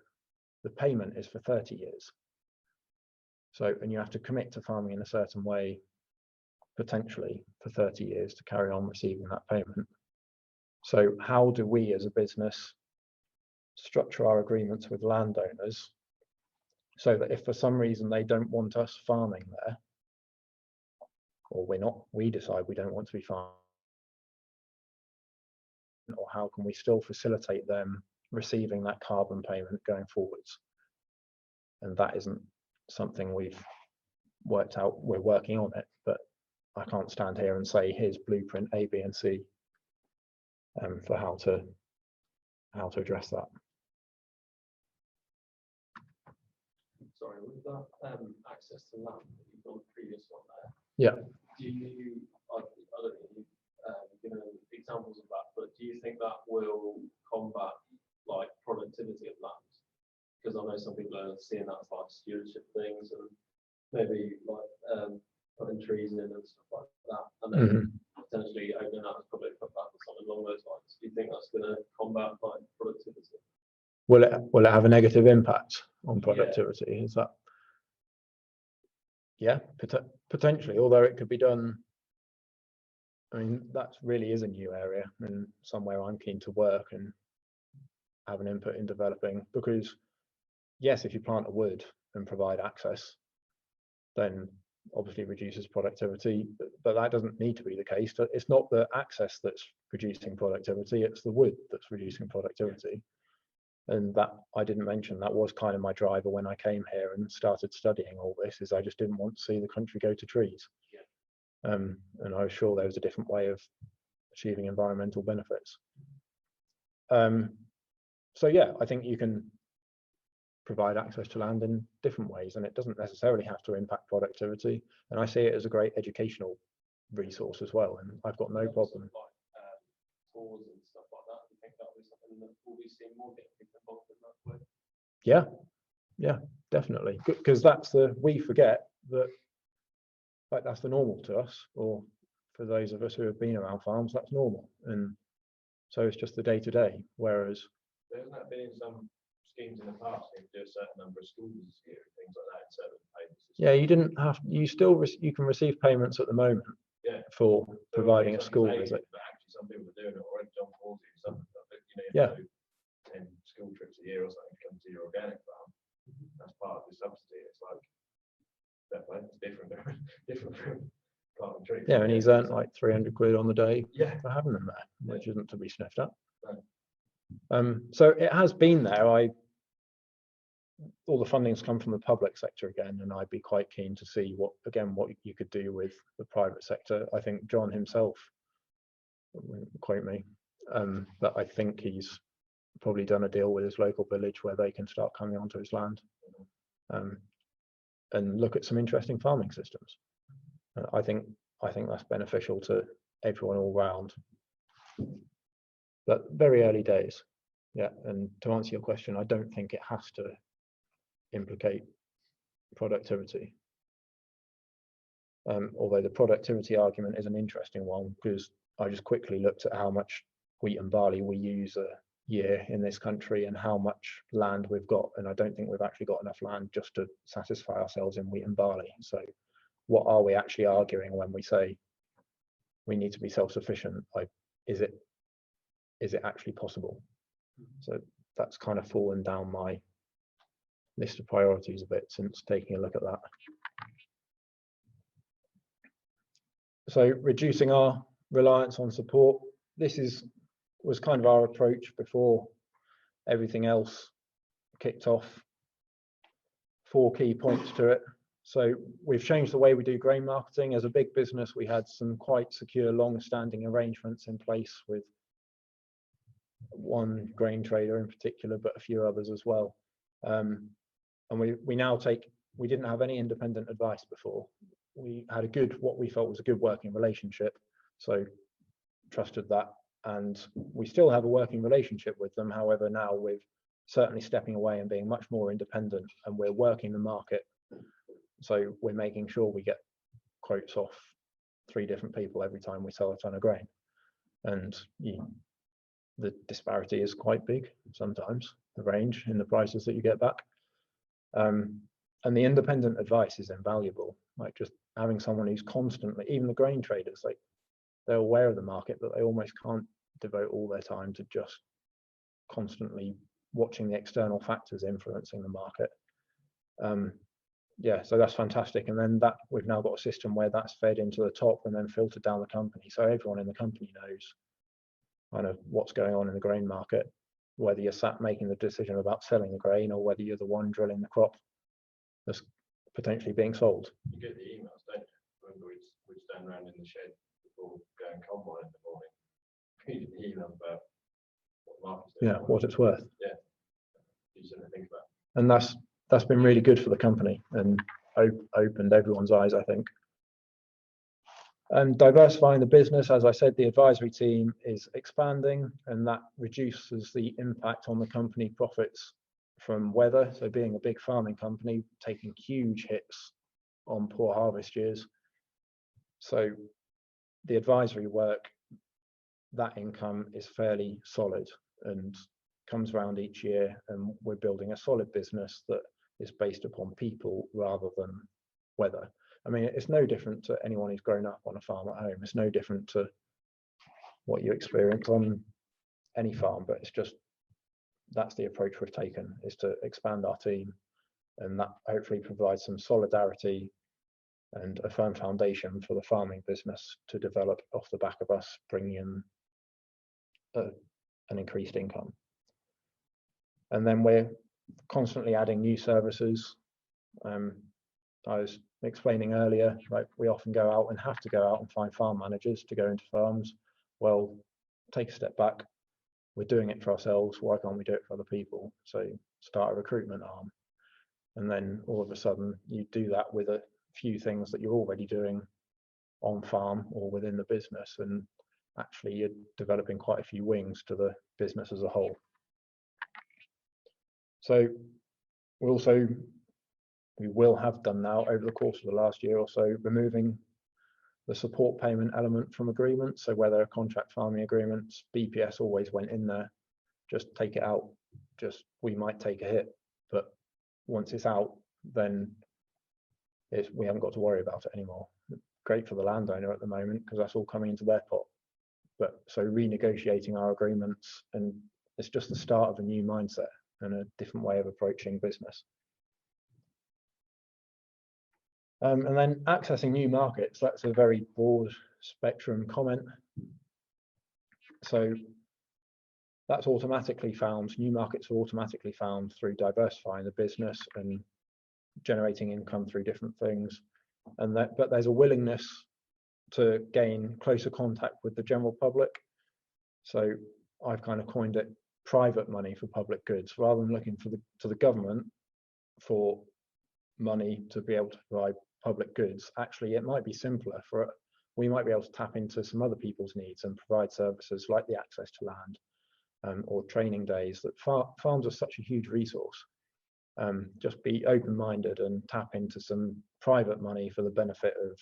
the payment is for 30 years. So, and you have to commit to farming in a certain way, potentially for 30 years to carry on receiving that payment. So how do we as a business structure our agreements with landowners so that if for some reason they don't want us farming there, or we decide we don't want to be farming, or how can we still facilitate them receiving that carbon payment going forwards? And that isn't something we've worked out. We're working on it, but I can't stand here and say here's blueprint A, B, and C for how to address that. Sorry, with that access to land that you've got the previous one there. Yeah. Do you, I don't know, you've given examples of that, but do you think that will combat like productivity of land? Because I know some people are seeing that as like stewardship things and maybe like putting trees in and stuff like that, and then potentially opening up as public footpath or something along those lines. Do you think that's going to will it have a negative impact on productivity? Is that? Yeah, potentially, although it could be done. I mean, that really is a new area and somewhere I'm keen to work and have an input in developing, because yes, if you plant a wood and provide access, then obviously reduces productivity, but that doesn't need to be the case. It's not the access that's reducing productivity, it's the wood that's reducing productivity. And that, I didn't mention, that was kind of my driver when I came here and started studying all this, is I just didn't want to see the country go to trees. And I was sure there was a different way of achieving environmental benefits. So yeah, I think you can provide access to land in different ways, and it doesn't necessarily have to impact productivity. And I see it as a great educational resource as well, and I've got no problem. Tours and stuff like that. Do you think that'll be something that we'll be seeing more getting involved in that way? Yeah, definitely, because we forget that, like, that's the normal to us, or for those of us who have been around farms, that's normal, and so it's just the day to day. Whereas, hasn't that been in some schemes in the past? You do a certain number of schools a year and things like that in certain payments. yeah, you didn't have. You can receive payments at the moment. Yeah. For providing a school visit. visit. But actually, some people are doing it already. John Paul's doing something like that. You Yeah. do 10 school trips a year or something to come to your organic farm. That's part of the subsidy. It's like it's different, different from planting trees. Yeah, and he's earned like 300 quid on the day for having them there, which isn't to be sniffed at. No. So it has been there. All the funding's come from the public sector again, and I'd be quite keen to see what you could do with the private sector. I think John himself, quote me, but I think he's probably done a deal with his local village where they can start coming onto his land, and look at some interesting farming systems. I think that's beneficial to everyone all round. But very early days. Yeah, and to answer your question, I don't think it has to implicate productivity. Although the productivity argument is an interesting one, because I just quickly looked at how much wheat and barley we use a year in this country and how much land we've got, and I don't think we've actually got enough land just to satisfy ourselves in wheat and barley. So what are we actually arguing when we say we need to be self-sufficient? Like, is it actually possible? So that's kind of fallen down my list of priorities a bit since taking a look at that. So reducing our reliance on support. This was kind of our approach before everything else kicked off. 4 key points to it. So we've changed the way we do grain marketing. As a big business, we had some quite secure, long-standing arrangements in place with one grain trader in particular, but a few others as well. And we now we didn't have any independent advice before. We had what we felt was a good working relationship, so trusted that, and we still have a working relationship with them. However, now we're certainly stepping away and being much more independent, and we're working the market. So we're making sure we get quotes off 3 different people every time we sell a ton of grain, and the disparity is quite big sometimes, the range in the prices that you get back. And the independent advice is invaluable. Like, just having someone who's constantly, even the grain traders, like, they're aware of the market, but they almost can't devote all their time to just constantly watching the external factors influencing the market. Yeah, so that's fantastic. And then we've now got a system where that's fed into the top and then filtered down the company. So everyone in the company knows kind of what's going on in the grain market, whether you're sat making the decision about selling the grain or whether you're the one drilling the crop that's potentially being sold. You get the emails, don't you? Remember we'd stand around in the shed before going combine in the morning, reading the emails about what the market's doing. Yeah, what it's worth. Yeah, you just think about. And that's been really good for the company and opened everyone's eyes, I think. And diversifying the business, as I said, the advisory team is expanding, and that reduces the impact on the company profits from weather. So being a big farming company, taking huge hits on poor harvest years. So the advisory work, that income is fairly solid and comes around each year, and we're building a solid business that is based upon people rather than weather. I mean, it's no different to anyone who's grown up on a farm at home. It's no different to what you experience on any farm, but it's just, that's the approach we've taken, is to expand our team, and that hopefully provides some solidarity and a firm foundation for the farming business to develop off the back of us bringing in an increased income. And then we're constantly adding new services. I was explaining earlier, right, we often go out and have to go out and find farm managers to go into farms. Well, take a step back. We're doing it for ourselves. Why can't we do it for other people? So start a recruitment arm. And then all of a sudden you do that with a few things that you're already doing on farm or within the business. And actually you're developing quite a few wings to the business as a whole. So we will have done now over the course of the last year or so, removing the support payment element from agreements. So whether contract farming agreements, BPS always went in there, just take it out. Just, we might take a hit, but once it's out, then we haven't got to worry about it anymore. Great for the landowner at the moment because that's all coming into their pot. But so renegotiating our agreements, and it's just the start of a new mindset and a different way of approaching business. And then accessing new markets, that's a very broad spectrum comment. So that's automatically found, new markets are automatically found through diversifying the business and generating income through different things. And but there's a willingness to gain closer contact with the general public. So I've kind of coined it private money for public goods, rather than looking to the government for money to be able to provide public goods. Actually, it might be simpler we might be able to tap into some other people's needs and provide services like the access to land or training days. That farms are such a huge resource. Just be open-minded and tap into some private money for the benefit of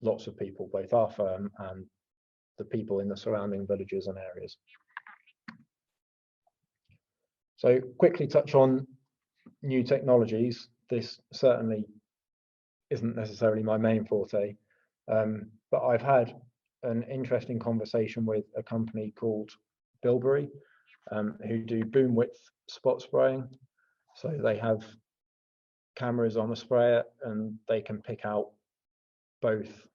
lots of people, both our firm and the people in the surrounding villages and areas. So quickly touch on new technologies. This certainly isn't necessarily my main forte, but I've had an interesting conversation with a company called Bilberry, who do boom width spot spraying. So they have cameras on a sprayer and they can pick out both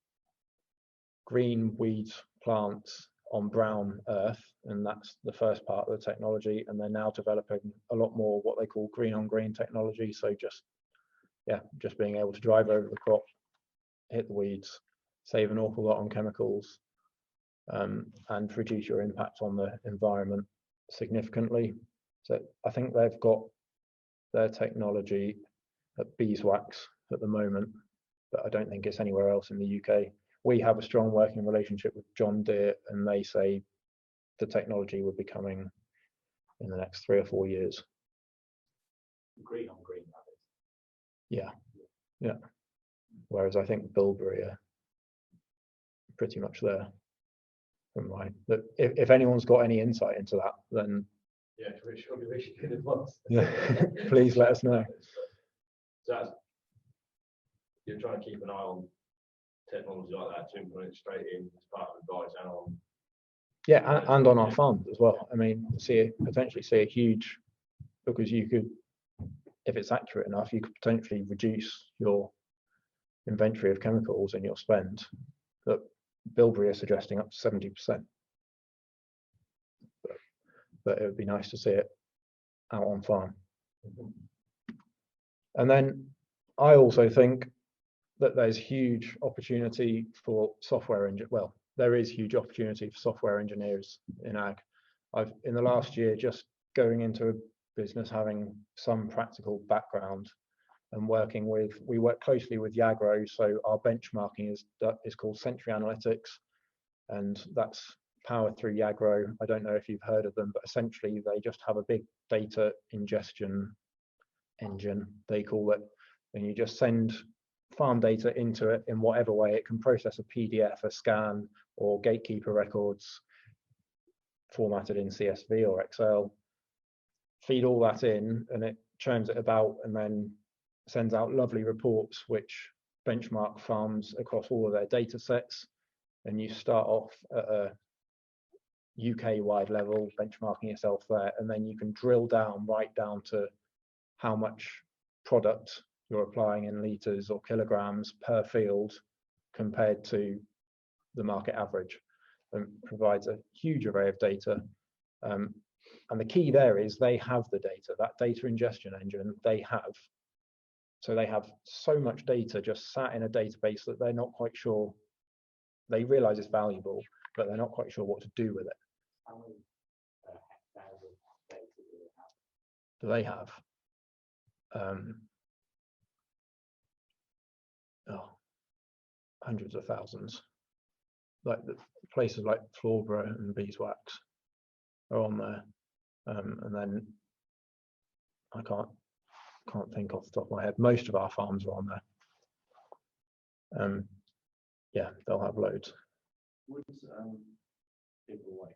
green weeds, plants on brown earth, and that's the first part of the technology. And they're now developing a lot more what they call green on green technology. So just being able to drive over the crop, hit the weeds, save an awful lot on chemicals, and reduce your impact on the environment significantly. So I think they've got their technology at beeswax at the moment, but I don't think it's anywhere else in the UK. We have a strong working relationship with John Deere, and they say the technology will be coming in the next 3 or 4 years. Green on green, that is. Yeah. Whereas I think Bilberry are pretty much there. But if anyone's got any insight into that, then yeah, surely we should get advice. yeah, please let us know. So you're trying to keep an eye on technology like that to implement it straight in as part of advice and on. Yeah, and on our farms as well. I mean, potentially see a huge, because you could, if it's accurate enough, you could potentially reduce your inventory of chemicals and your spend. But Bilberry are suggesting up to 70%. But it would be nice to see it out on farm. And then I also think that there's huge opportunity for software engineers. Well, there is huge opportunity for software engineers in ag. In the last year, just going into a business, having some practical background and we work closely with IAgrE. So our benchmarking is called Sentry analytics, and that's powered through IAgrE. I don't know if you've heard of them, but essentially they just have a big data ingestion engine, they call it, and you just send farm data into it in whatever way. It can process a PDF, a scan, or gatekeeper records formatted in CSV or Excel, feed all that in, and it churns it about and then sends out lovely reports which benchmark farms across all of their data sets. And you start off at a UK-wide level, benchmarking yourself there, and then you can drill down right down to how much product you're applying in litres or kilograms per field compared to the market average, and provides a huge array of data. And the key there is they have the data, that data ingestion engine they have. So they have so much data just sat in a database that they're not quite sure, they realize it's valuable, but they're not quite sure what to do with it. How many hectares of data do they have? Do they have hundreds of thousands. Like the places like Florborough and Beeswax are on there. And then I can't think off the top of my head. Most of our farms are on there. Yeah, they'll have loads. Would people like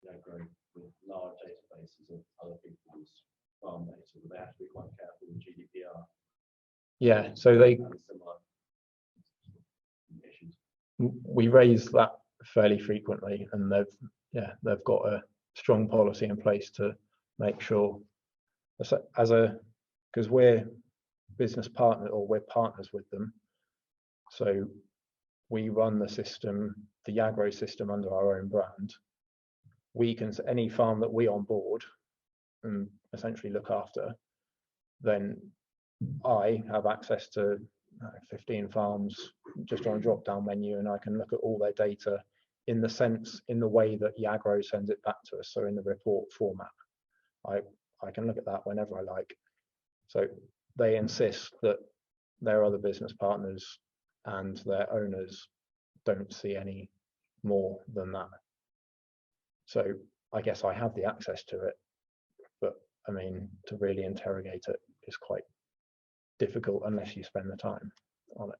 IAgrE with large databases of other people's farm data, would they have to be quite careful with GDPR? Yeah, so they And similar issues. we raise that fairly frequently, and they've got a strong policy in place to make sure, because we're business partner, or we're partners with them, so we run the system, the IAgrE system, under our own brand. We can, any farm that we onboard and essentially look after, then I have access to 15 farms just on a drop down menu, and I can look at all their data in the way that IAgrE sends it back to us. So in the report format, I can look at that whenever I like. So they insist that their other business partners and their owners don't see any more than that. So I guess I have the access to it, but I mean, to really interrogate it is quite difficult unless you spend the time on it.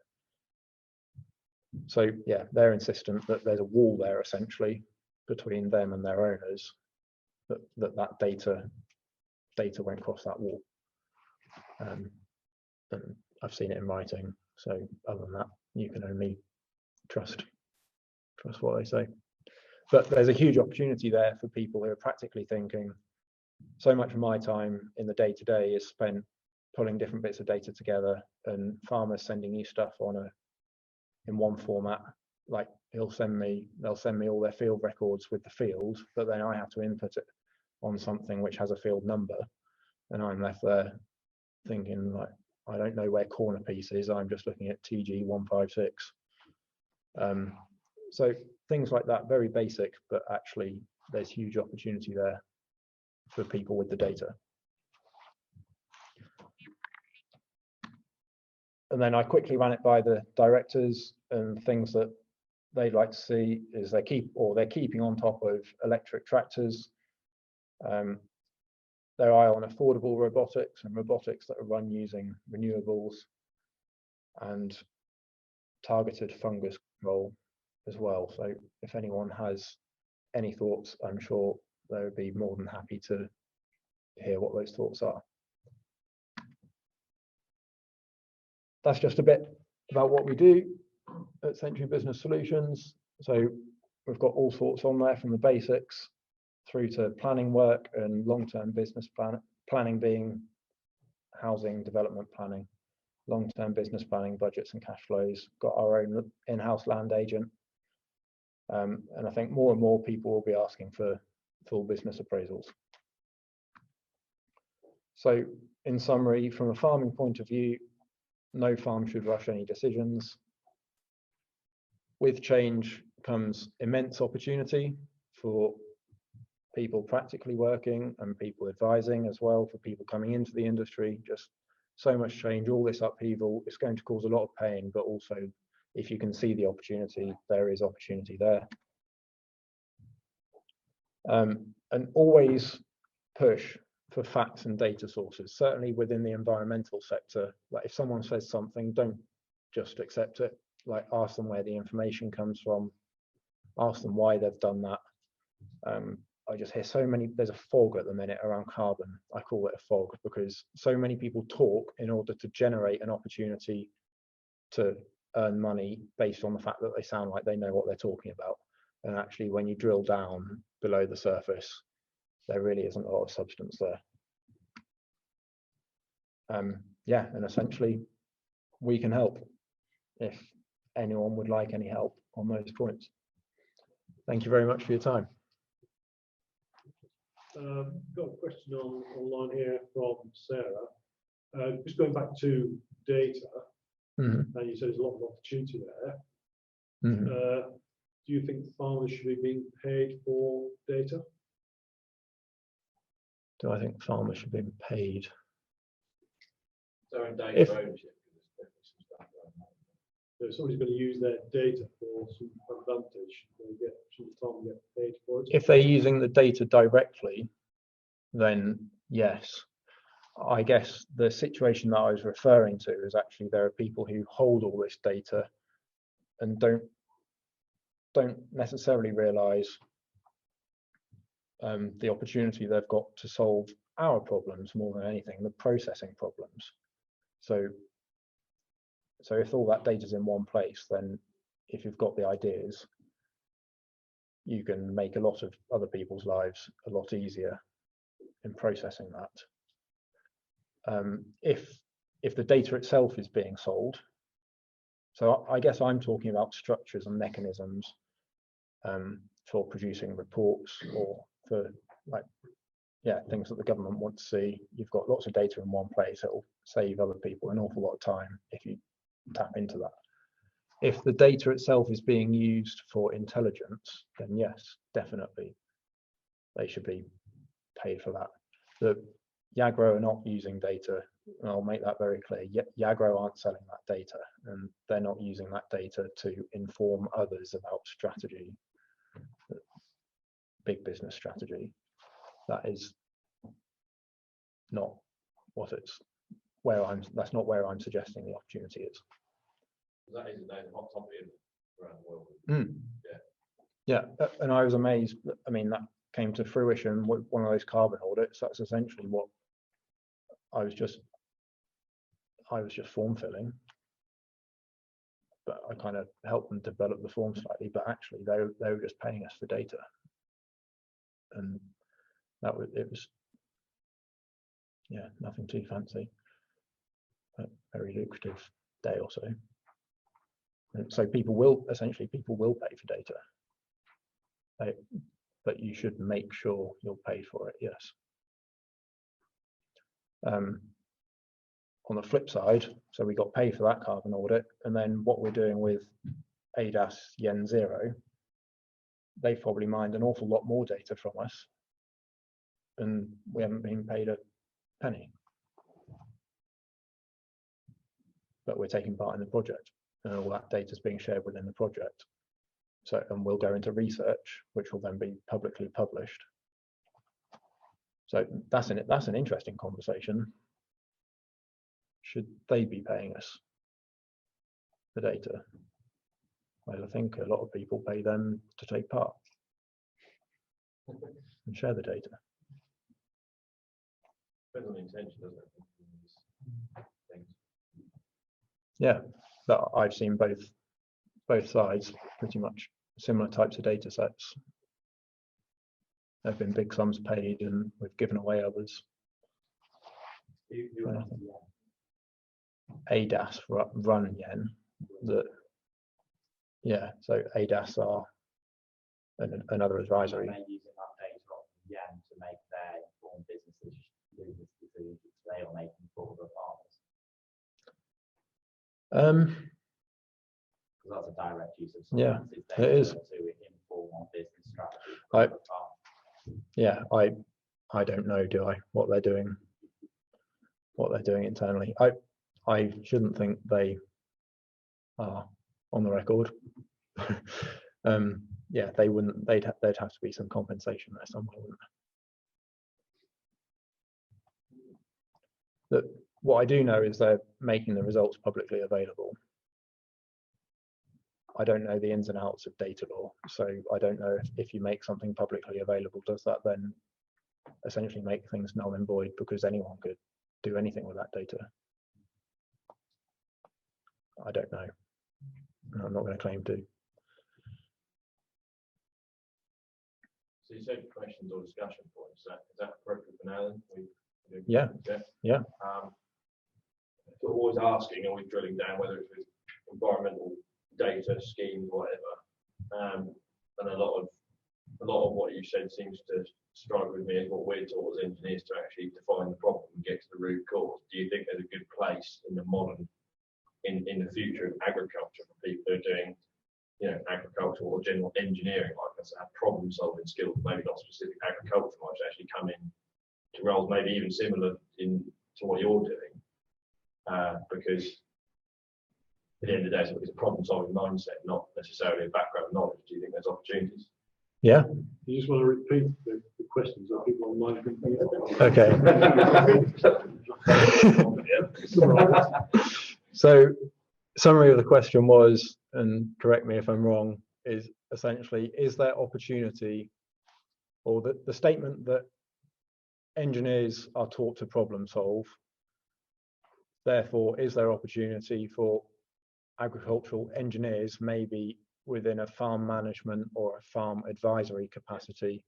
So yeah, they're insistent that there's a wall there essentially between them and their owners, that data won't cross that wall. And I've seen it in writing. So other than that, you can only trust what they say. But there's a huge opportunity there for people who are practically thinking. So much of my time in the day-to-day is spent pulling different bits of data together, and farmers sending you stuff in one format. Like they'll send me all their field records with the field, but then I have to input it on something which has a field number, and I'm left there thinking, like, I don't know where corner piece is, I'm just looking at TG 156. So things like that, very basic, but actually there's huge opportunity there for people with the data. And then I quickly ran it by the directors, and things that they'd like to see is they're keeping on top of electric tractors, their eye on affordable robotics and robotics that are run using renewables, and targeted fungus control as well. So if anyone has any thoughts, I'm sure they would be more than happy to hear what those thoughts are. That's just a bit about what we do at Sentry Business Solutions. So we've got all sorts on there, from the basics through to planning work and long-term business planning being housing development planning, long-term business planning, budgets and cash flows. Got our own in-house land agent. And I think more and more people will be asking for full business appraisals. So in summary, from a farming point of view, no farm should rush any decisions. With change comes immense opportunity for people practically working and people advising as well, for people coming into the industry. Just so much change, all this upheaval, it's going to cause a lot of pain, but also if you can see the opportunity, there is opportunity there. And always push for facts and data sources, certainly within the environmental sector. Like if someone says something, don't just accept it. Like ask them where the information comes from, ask them why they've done that. I just hear so many, there's a fog at the minute around carbon. I call it a fog because so many people talk in order to generate an opportunity to earn money based on the fact that they sound like they know what they're talking about. And actually, when you drill down below the surface, there really isn't a lot of substance there. Yeah, and essentially, we can help if anyone would like any help on those points. Thank you very much for your time. Got a question online here from Sarah. Just going back to data, and you said there's a lot of opportunity there. Do you think farmers should be being paid for data? Do I think farmers should be paid? So in data If- ownership. So if somebody's going to use their data for some advantage, should the farmer get paid for it? If they're using the data directly, then yes. I guess the situation that I was referring to is actually there are people who hold all this data and don't necessarily realize the opportunity they've got to solve our problems more than anything, the processing problems. So if all that data is in one place, then if you've got the ideas, you can make a lot of other people's lives a lot easier in processing that. If the data itself is being sold, so I guess I'm talking about structures and mechanisms for producing reports or for things that the government want to see. You've got lots of data in one place. It will save other people an awful lot of time if you tap into that. If the data itself is being used for intelligence, then yes, definitely they should be paid for that. The IAgrE are not using data, and I'll make that very clear. IAgrE aren't selling that data, and they're not using that data to inform others about strategy, big business strategy. That is not what that's not where I'm suggesting the opportunity is. That is a hot topic around the world. Yeah, and I was amazed. I mean, that came to fruition with one of those carbon audits. That's essentially what I was just form filling, but I kind of helped them develop the form slightly. But actually, they were just paying us for data, and it was nothing too fancy, but very lucrative day or so. And so people will pay for data, but you should make sure you're paid for it. Yes. On the flip side, so we got paid for that carbon audit, and then what we're doing with ADAS Yen 0, they've probably mined an awful lot more data from us, and we haven't been paid a penny. But we're taking part in the project, and all that data is being shared within the project. So, and we'll go into research, which will then be publicly published. So that's an interesting conversation. Should they be paying us for data? Well, I think a lot of people pay them to take part and share the data. Depends on the intention, doesn't it? Things. Yeah, but I've seen both sides, pretty much similar types of data sets. There have been big sums paid, and we've given away others. ADAS run Yen. So ADAS are another advisory. They're using that data off Yen to make their informed business decisions they are making for the farmers. Because that's a direct use of someone else's data it is. to inform on business strategy for the farm. I don't know, do I, what they're doing internally. I shouldn't think they are on the record. They wouldn't. They'd have to be some compensation there somewhere, wouldn't there? What I do know is they're making the results publicly available. I don't know the ins and outs of data law, so I don't know if you make something publicly available, does that then essentially make things null and void because anyone could do anything with that data? I don't know. I'm not going to claim to. So you said questions or discussion points. Is that appropriate for now then? Yeah. Yeah. We're always asking, always drilling down, whether it's with environmental data schemes, whatever. And a lot of what you said seems to strike with me as what we're taught as engineers to actually define the problem and get to the root cause. Do you think there's a good place in the modern, in the future of agriculture for people who are doing, agricultural or general engineering, like us, have problem-solving skills, maybe not specific agriculture, might actually come in to roles maybe even similar to what you're doing, because at the end of the day, it's a problem-solving mindset, not necessarily a background knowledge. Do you think there's opportunities? Yeah. You just want to repeat the questions that people online can think Okay. So, summary of the question was, and correct me if I'm wrong, is essentially, is there opportunity, or the statement that engineers are taught to problem solve, therefore, is there opportunity for agricultural engineers, maybe within a farm management or a farm advisory capacity,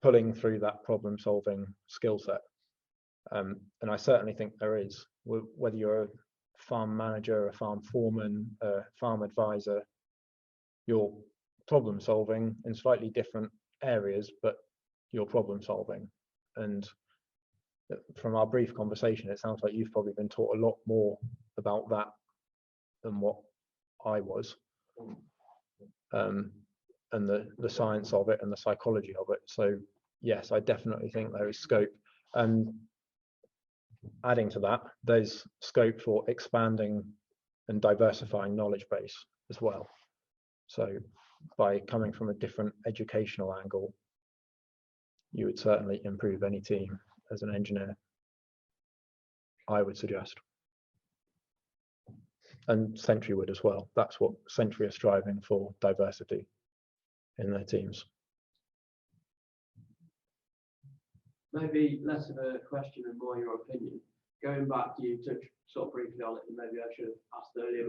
pulling through that problem solving skill set? And I certainly think there is, whether you're a farm manager, a farm foreman, a farm advisor, you're problem solving in slightly different areas, but you're problem solving. And from our brief conversation, it sounds like you've probably been taught a lot more about that than what I was, and the science of it and the psychology of it. So yes, I definitely think there is scope. And adding to that, there's scope for expanding and diversifying knowledge base as well. So by coming from a different educational angle, you would certainly improve any team as an engineer, I would suggest. And Sentry would as well. That's what Sentry are striving for, diversity in their teams. Maybe less of a question and more your opinion. Going back, you touched sort of briefly on it, and maybe I should have asked earlier,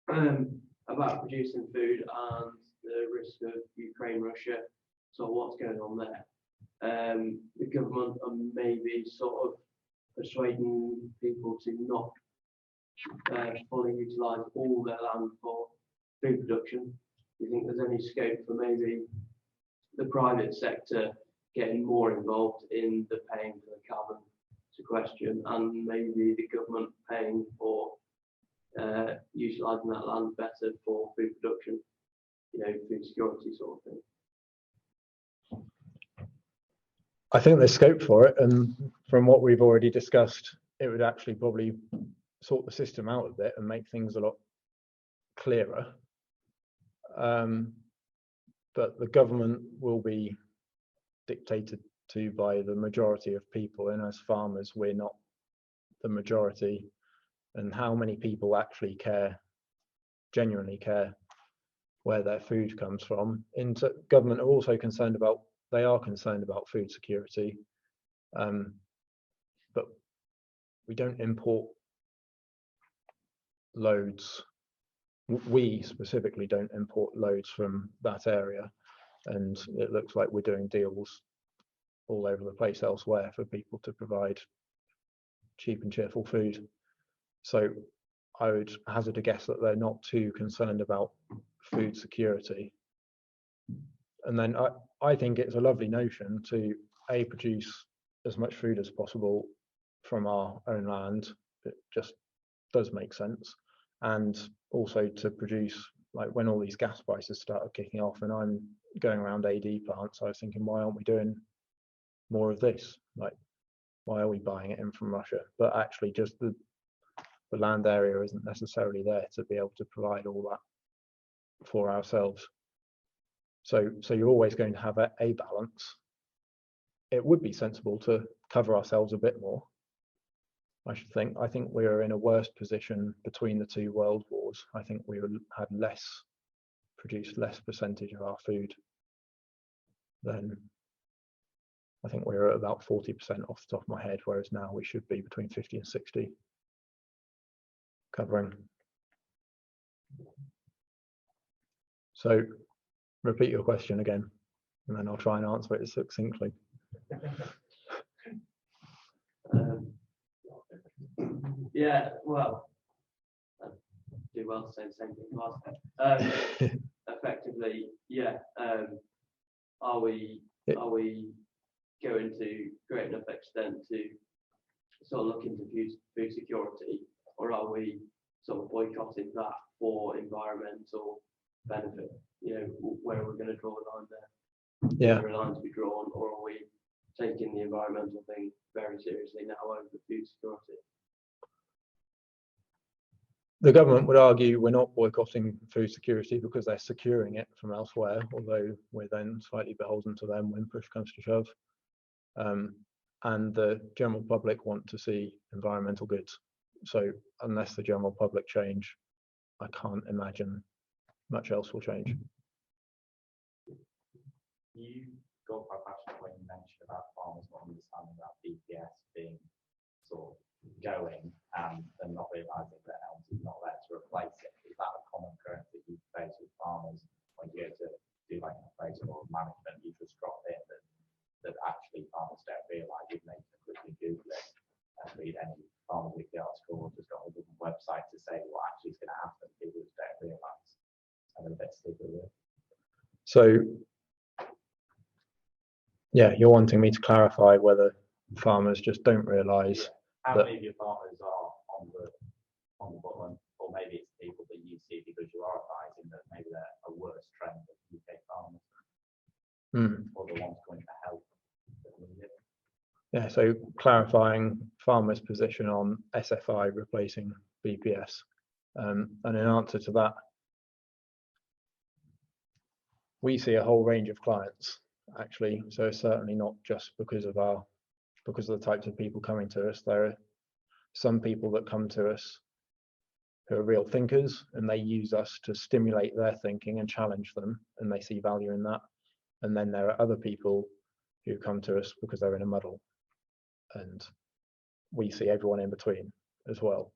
but about producing food and the risk of Ukraine, Russia, so what's going on there. The government are maybe sort of persuading people to not fully utilise all their land for food production. Do you think there's any scope for maybe the private sector getting more involved in the paying for the carbon sequestration, and maybe the government paying for utilising that land better for food production, food security sort of thing? I think there's scope for it, and from what we've already discussed, it would actually probably sort the system out a bit and make things a lot clearer. But the government will be dictated to by the majority of people, and as farmers, we're not the majority. And how many people actually care, genuinely care, where their food comes from? Government are also concerned about, they are concerned about food security, but we don't import loads. We specifically don't import loads from that area, and it looks like we're doing deals all over the place elsewhere for people to provide cheap and cheerful food. So I would hazard a guess that they're not too concerned about food security. And then I think it's a lovely notion to produce as much food as possible from our own land. It just does make sense. And also to produce, like when all these gas prices started kicking off and I'm going around AD plants, I was thinking, why aren't we doing more of this? Like, why are we buying it in from Russia? But actually just the land area isn't necessarily there to be able to provide all that for ourselves. So you're always going to have a balance. It would be sensible to cover ourselves a bit more, I think we are in a worse position between the two world wars. I think we had produced less percentage of our food than, I think we were at about 40% off the top of my head, whereas now we should be between 50 and 60 covering. So repeat your question again, and then I'll try and answer it succinctly. Yeah, well, I do well to say the same thing last. Effectively, yeah. Are we going to great enough extent to sort of look into food security, or are we sort of boycotting that for environmental benefit? You know, where are we going to draw the line there? Yeah. Is there a line to be drawn, or are we taking the environmental thing very seriously now over food security? The government would argue we're not boycotting food security because they're securing it from elsewhere, although we're then slightly beholden to them when push comes to shove. And the general public want to see environmental goods. So unless the general public change, I can't imagine much else will change. You got quite passionate when you mentioned about farmers not understanding that BPS being sort of going and them not realising that ELMS is not there to replace it. Is that a common occurrence that you face with farmers when you go to do like an appraisal or management? You just drop in that actually farmers don't realise, even though you can quickly Google it and read any Farmer Weekly article or just go on the website to say what actually is going to happen. People just don't realise, and they're a bit stupid with it. So yeah, you're wanting me to clarify whether farmers just don't realise. How many of your farmers are on the bottom, or maybe it's people that you see because you are advising that maybe they're a worse trend of UK farmers, or the ones going to help. Yeah, so clarifying farmers' position on SFI replacing BPS, and in answer to that, we see a whole range of clients actually. So it's certainly not just because of the types of people coming to us. There are some people that come to us who are real thinkers, and they use us to stimulate their thinking and challenge them, and they see value in that. And then there are other people who come to us because they're in a muddle, and we see everyone in between as well.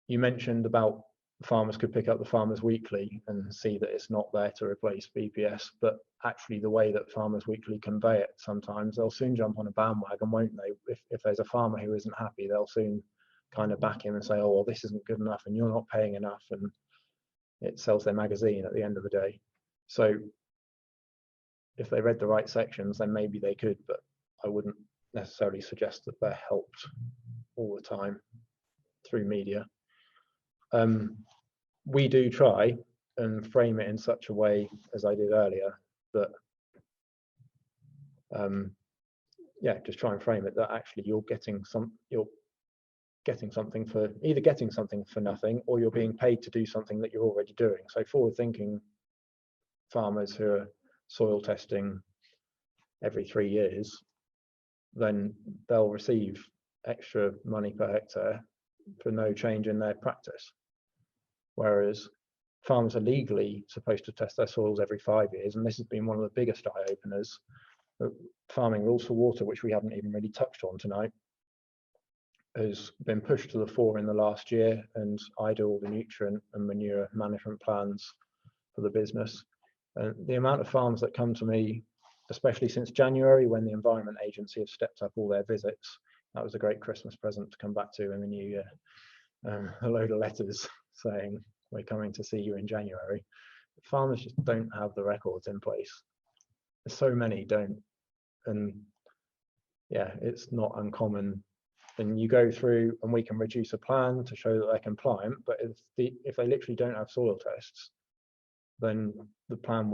You mentioned about farmers could pick up the Farmers Weekly and see that it's not there to replace BPS, but actually the way that Farmers Weekly convey it, sometimes they'll soon jump on a bandwagon, won't they? If there's a farmer who isn't happy, they'll soon kind of back him and say, oh, well, this isn't good enough and you're not paying enough, and it sells their magazine at the end of the day. So if they read the right sections, then maybe they could, but I wouldn't necessarily suggest that they're helped all the time through media. We do try and frame it in such a way, as I did earlier, that yeah, just try and frame it that actually you're getting something for either getting something for nothing, or you're being paid to do something that you're already doing. So forward-thinking farmers who are soil testing every 3 years, then they'll receive extra money per hectare for no change in their practice. Whereas farmers are legally supposed to test their soils every 5 years, and this has been one of the biggest eye-openers. Farming rules for water, which we haven't even really touched on tonight, has been pushed to the fore in the last year, and I do all the nutrient and manure management plans for the business. And the amount of farms that come to me, especially since January, when the Environment Agency have stepped up all their visits, that was a great Christmas present to come back to in the new year. A load of letters saying we're coming to see you in January. Farmers just don't have the records in place. So many don't, and yeah, it's not uncommon. And you go through, and we can reduce a plan to show that they're compliant. But if they literally don't have soil tests, then the plan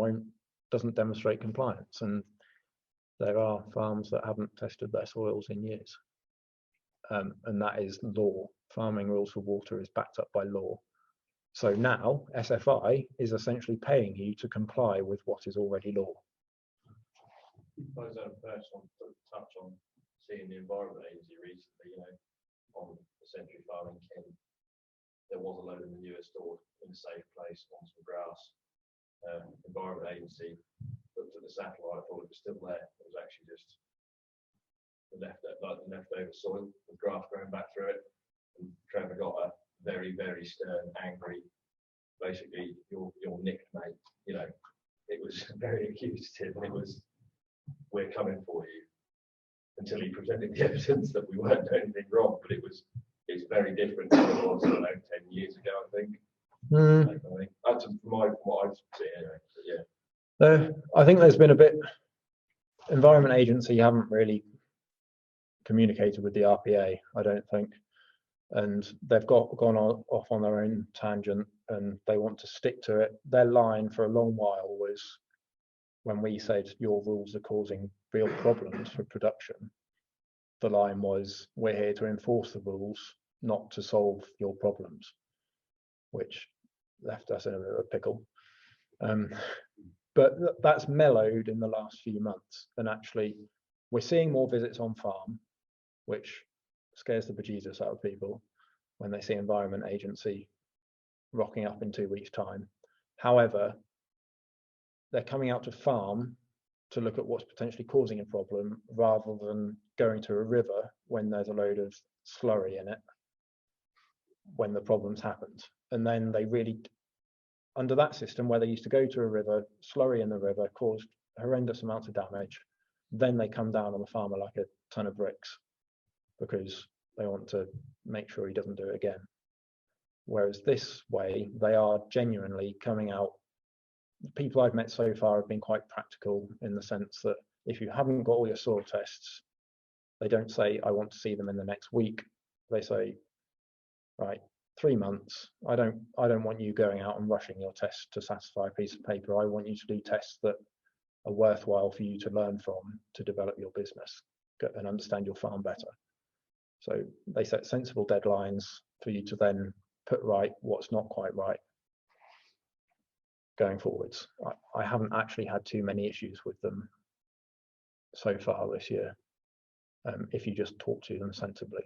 doesn't demonstrate compliance. And there are farms that haven't tested their soils in years, and that is law. Farming rules for water is backed up by law. So now SFI is essentially paying you to comply with what is already law. I suppose I first want to touch on seeing the Environment Agency recently. You know, on the Sentry farm in Kent, there was a load of manure stored in a safe place on some grass. Environment Agency looked at the satellite, thought it was still there. It was actually just the leftover soil with grass growing back through it. And Trevor got a very, very stern, angry, basically your nicked mate. You know, it was very accusative, and it was, we're coming for you, until he presented the evidence that we weren't doing anything wrong. But it's very different to what it was, I don't know, 10 years ago, I think. That's from what I've seen anyway. But yeah. I think there's been a bit, Environment Agency haven't really communicated with the RPA, I don't think, and they've gone off on their own tangent, and they want to stick to it. Their line for a long while was, when we said your rules are causing real problems for production, the line was, we're here to enforce the rules, not to solve your problems, which left us in a bit of a pickle. But that's mellowed in the last few months, and actually we're seeing more visits on farm, which scares the bejesus out of people when they see Environment Agency rocking up in 2 weeks' time. However, they're coming out to farm to look at what's potentially causing a problem, rather than going to a river when there's a load of slurry in it when the problem's happened. And then they really, under that system where they used to go to a river, slurry in the river caused horrendous amounts of damage, then they come down on the farmer like a ton of bricks because they want to make sure he doesn't do it again. Whereas this way, they are genuinely coming out. The people I've met so far have been quite practical, in the sense that if you haven't got all your soil tests, they don't say, I want to see them in the next week. They say, right, 3 months. I don't want you going out and rushing your tests to satisfy a piece of paper. I want you to do tests that are worthwhile for you to learn from, to develop your business and understand your farm better. So they set sensible deadlines for you to then put right what's not quite right going forwards. I haven't actually had too many issues with them so far this year, if you just talk to them sensibly.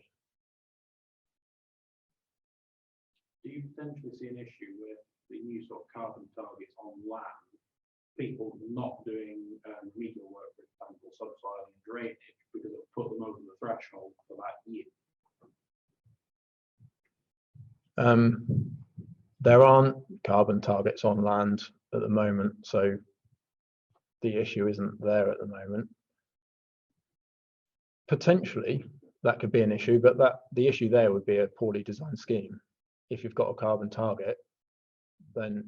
Do you potentially see an issue with the new sort of carbon targets on land, people not doing remedial work, for example, subsoil and drainage, because it put them over the threshold for that year? There aren't carbon targets on land at the moment, so the issue isn't there at the moment. Potentially that could be an issue, but the issue there would be a poorly designed scheme. If you've got a carbon target, then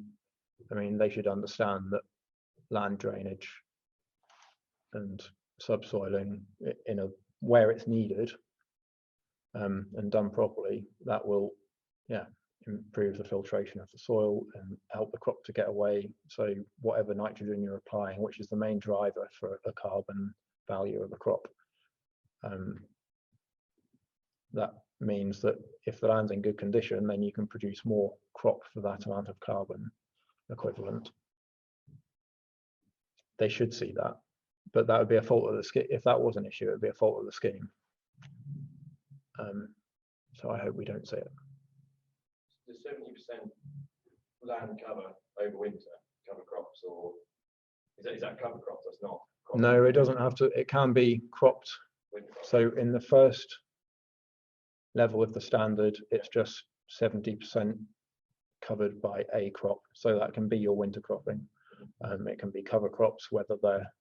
I mean they should understand that land drainage and subsoiling where it's needed and done properly, that will improve the filtration of the soil and help the crop to get away. So whatever nitrogen you're applying, which is the main driver for the carbon value of the crop, that means that if the land's in good condition, then you can produce more crop for that amount of carbon equivalent. They should see that, but that would be a fault of the scheme. If that was an issue, it would be a fault of the scheme. So I hope we don't see it. The 70% land cover over winter, cover crops, or is that cover crops? That's not crop. No, it doesn't have to. It can be cropped. So in the first level of the standard, it's just 70% covered by a crop. So that can be your winter cropping. It can be cover crops, whether they're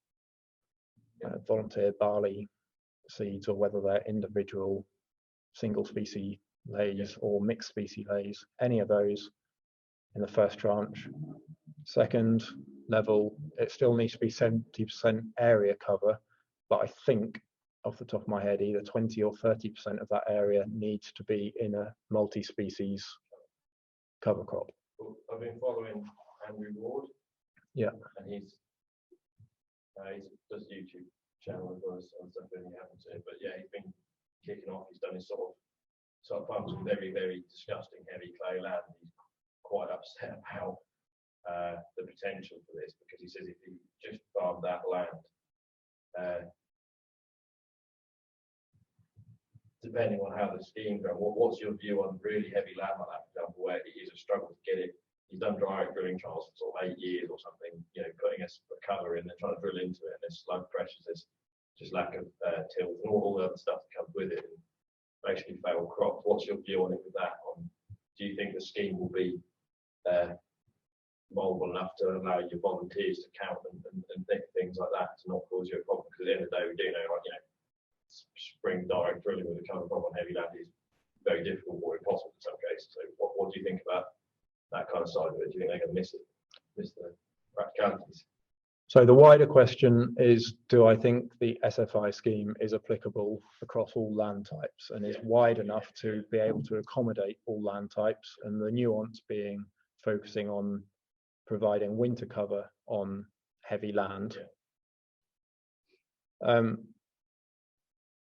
volunteer barley seeds or whether they're individual single species lays or mixed species lays, any of those in the first tranche. Second level, it still needs to be 70% area cover, but I think off the top of my head, either 20 or 30% of that area needs to be in a multi-species cover crop. I've been following Andrew Ward. Yeah. And he does a YouTube channel as well as stuff that he happens to, but yeah, he's been kicking off. He's done his sort of farms with very, very disgusting heavy clay land. He's quite upset about the potential for this, because he says if he just farmed that land depending on how the scheme goes, what's your view on really heavy land like that, for example, where it is a struggle to get it? He's done dry drilling trials for sort of 8 years or something, you know, putting a cover in and trying to drill into it, and there's slug pressures, there's just lack of tilt and all the other stuff that comes with it, and basically failed crops. What's your view on it with that? Do you think the scheme will be mobile enough to allow your volunteers to count and things like that to not cause you a problem? Because at the end of the day, we do know, like, you know, spring direct drilling with a cover crop on heavy land is very difficult or impossible in some cases. So what do you think about that kind of side of it? Do you think they're going to miss the practicalities? So the wider question is, do I think the SFI scheme is applicable across all land types and is wide enough to be able to accommodate all land types, and the nuance being focusing on providing winter cover on heavy land?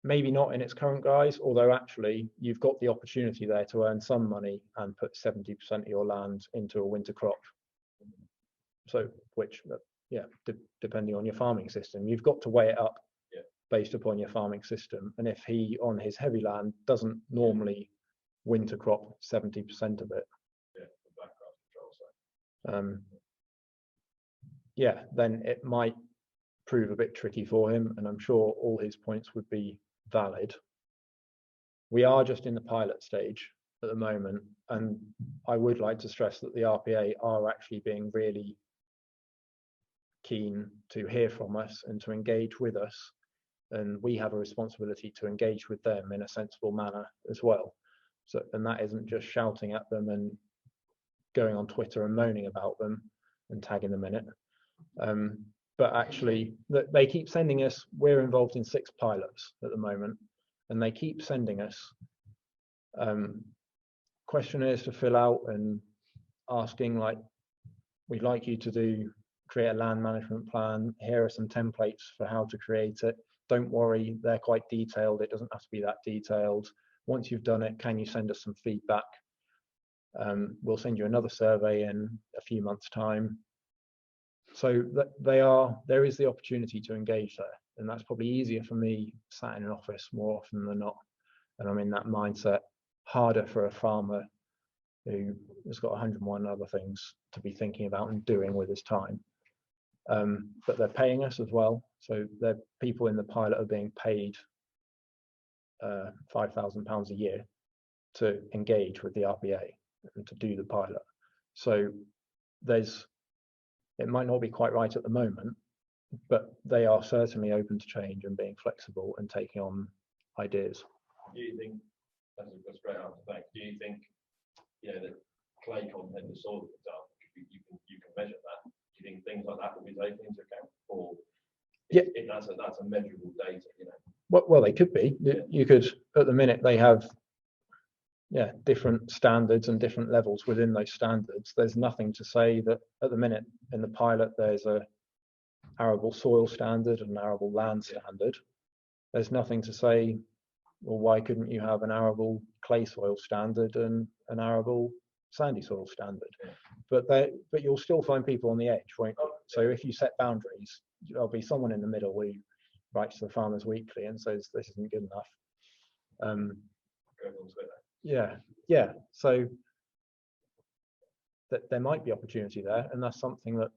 Maybe not in its current guise, although actually you've got the opportunity there to earn some money and put 70% of your land into a winter crop. So which, depending on your farming system, you've got to weigh it up based upon your farming system. And if he, on his heavy land, doesn't normally winter crop 70% of it, then it might prove a bit tricky for him, and I'm sure all his points would be valid. We are just in the pilot stage at the moment, and I would like to stress that the RPA are actually being really keen to hear from us and to engage with us, and we have a responsibility to engage with them in a sensible manner as well. So, and that isn't just shouting at them and going on Twitter and moaning about them and tagging them in it. But actually, they keep sending us, we're involved in 6 pilots at the moment, and they keep sending us questionnaires to fill out and asking, like, we'd like you to create a land management plan. Here are some templates for how to create it. Don't worry, they're quite detailed. It doesn't have to be that detailed. Once you've done it, can you send us some feedback? We'll send you another survey in a few months' time. So there is the opportunity to engage there, and that's probably easier for me sat in an office more often than not, and I'm in that mindset. Harder for a farmer who has got 101 other things to be thinking about and doing with his time. But they're paying us as well, so the people in the pilot are being paid £5,000 a year to engage with the RPA and to do the pilot. So it might not be quite right at the moment, but they are certainly open to change and being flexible and taking on ideas. Do you think, that's a great answer, thanks. Do you think, you know, the clay content of soil, for example, you can measure that? Do you think things like that will be taken into account? Or if that's a measurable data, you know? Well, they could be. You could, at the minute, they have different standards and different levels within those standards. There's nothing to say that at the minute in the pilot there's a arable soil standard and an arable land standard. There's nothing to say, well, why couldn't you have an arable clay soil standard and an arable sandy soil standard? But you'll still find people on the edge, won't you? So if you set boundaries, there'll be someone in the middle who writes to the Farmers Weekly and says this isn't good enough. So that there might be opportunity there, and that's something that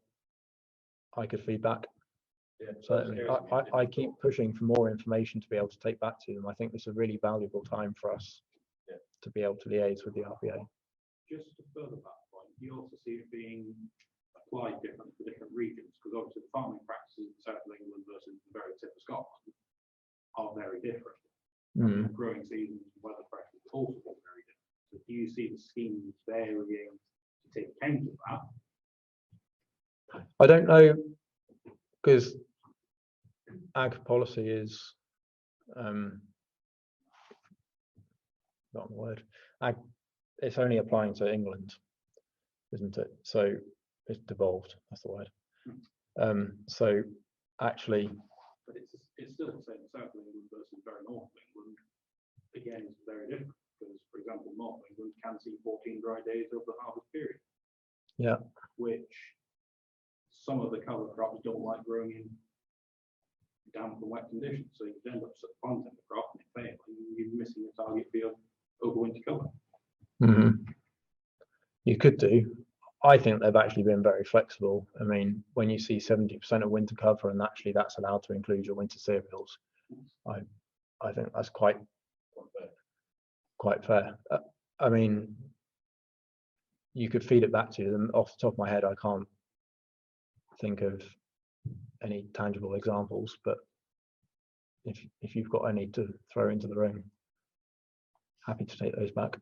I could feed back. Certainly, I keep pushing for more information to be able to take back to them. I think this is a really valuable time for us to be able to liaise with the RPA. Just to further that point, you also see it being applied different for different regions, because obviously the farming practices in South England versus the very tip of Scotland are very different. Growing seasons and weather pressures also very different. So do you see the schemes varying to take account of that? I don't know, because ag policy is not the word. It's only applying to England, isn't it? So it's devolved. That's the word. So actually, but it's still the same. South England versus very North England. Again, it's very different because, for example, North England can see 14 dry days of the harvest period. Yeah. Which some of the cover crops don't like growing in damp and wet conditions. So you end up planting the crop and it fails, and you're missing the target field over winter cover. You could do. I think they've actually been very flexible. I mean, when you see 70% of winter cover and actually that's allowed to include your winter cereals, I think that's quite fair. I mean, you could feed it back to them. Off the top of my head, I can't think of any tangible examples, but if you've got any to throw into the ring, happy to take those back.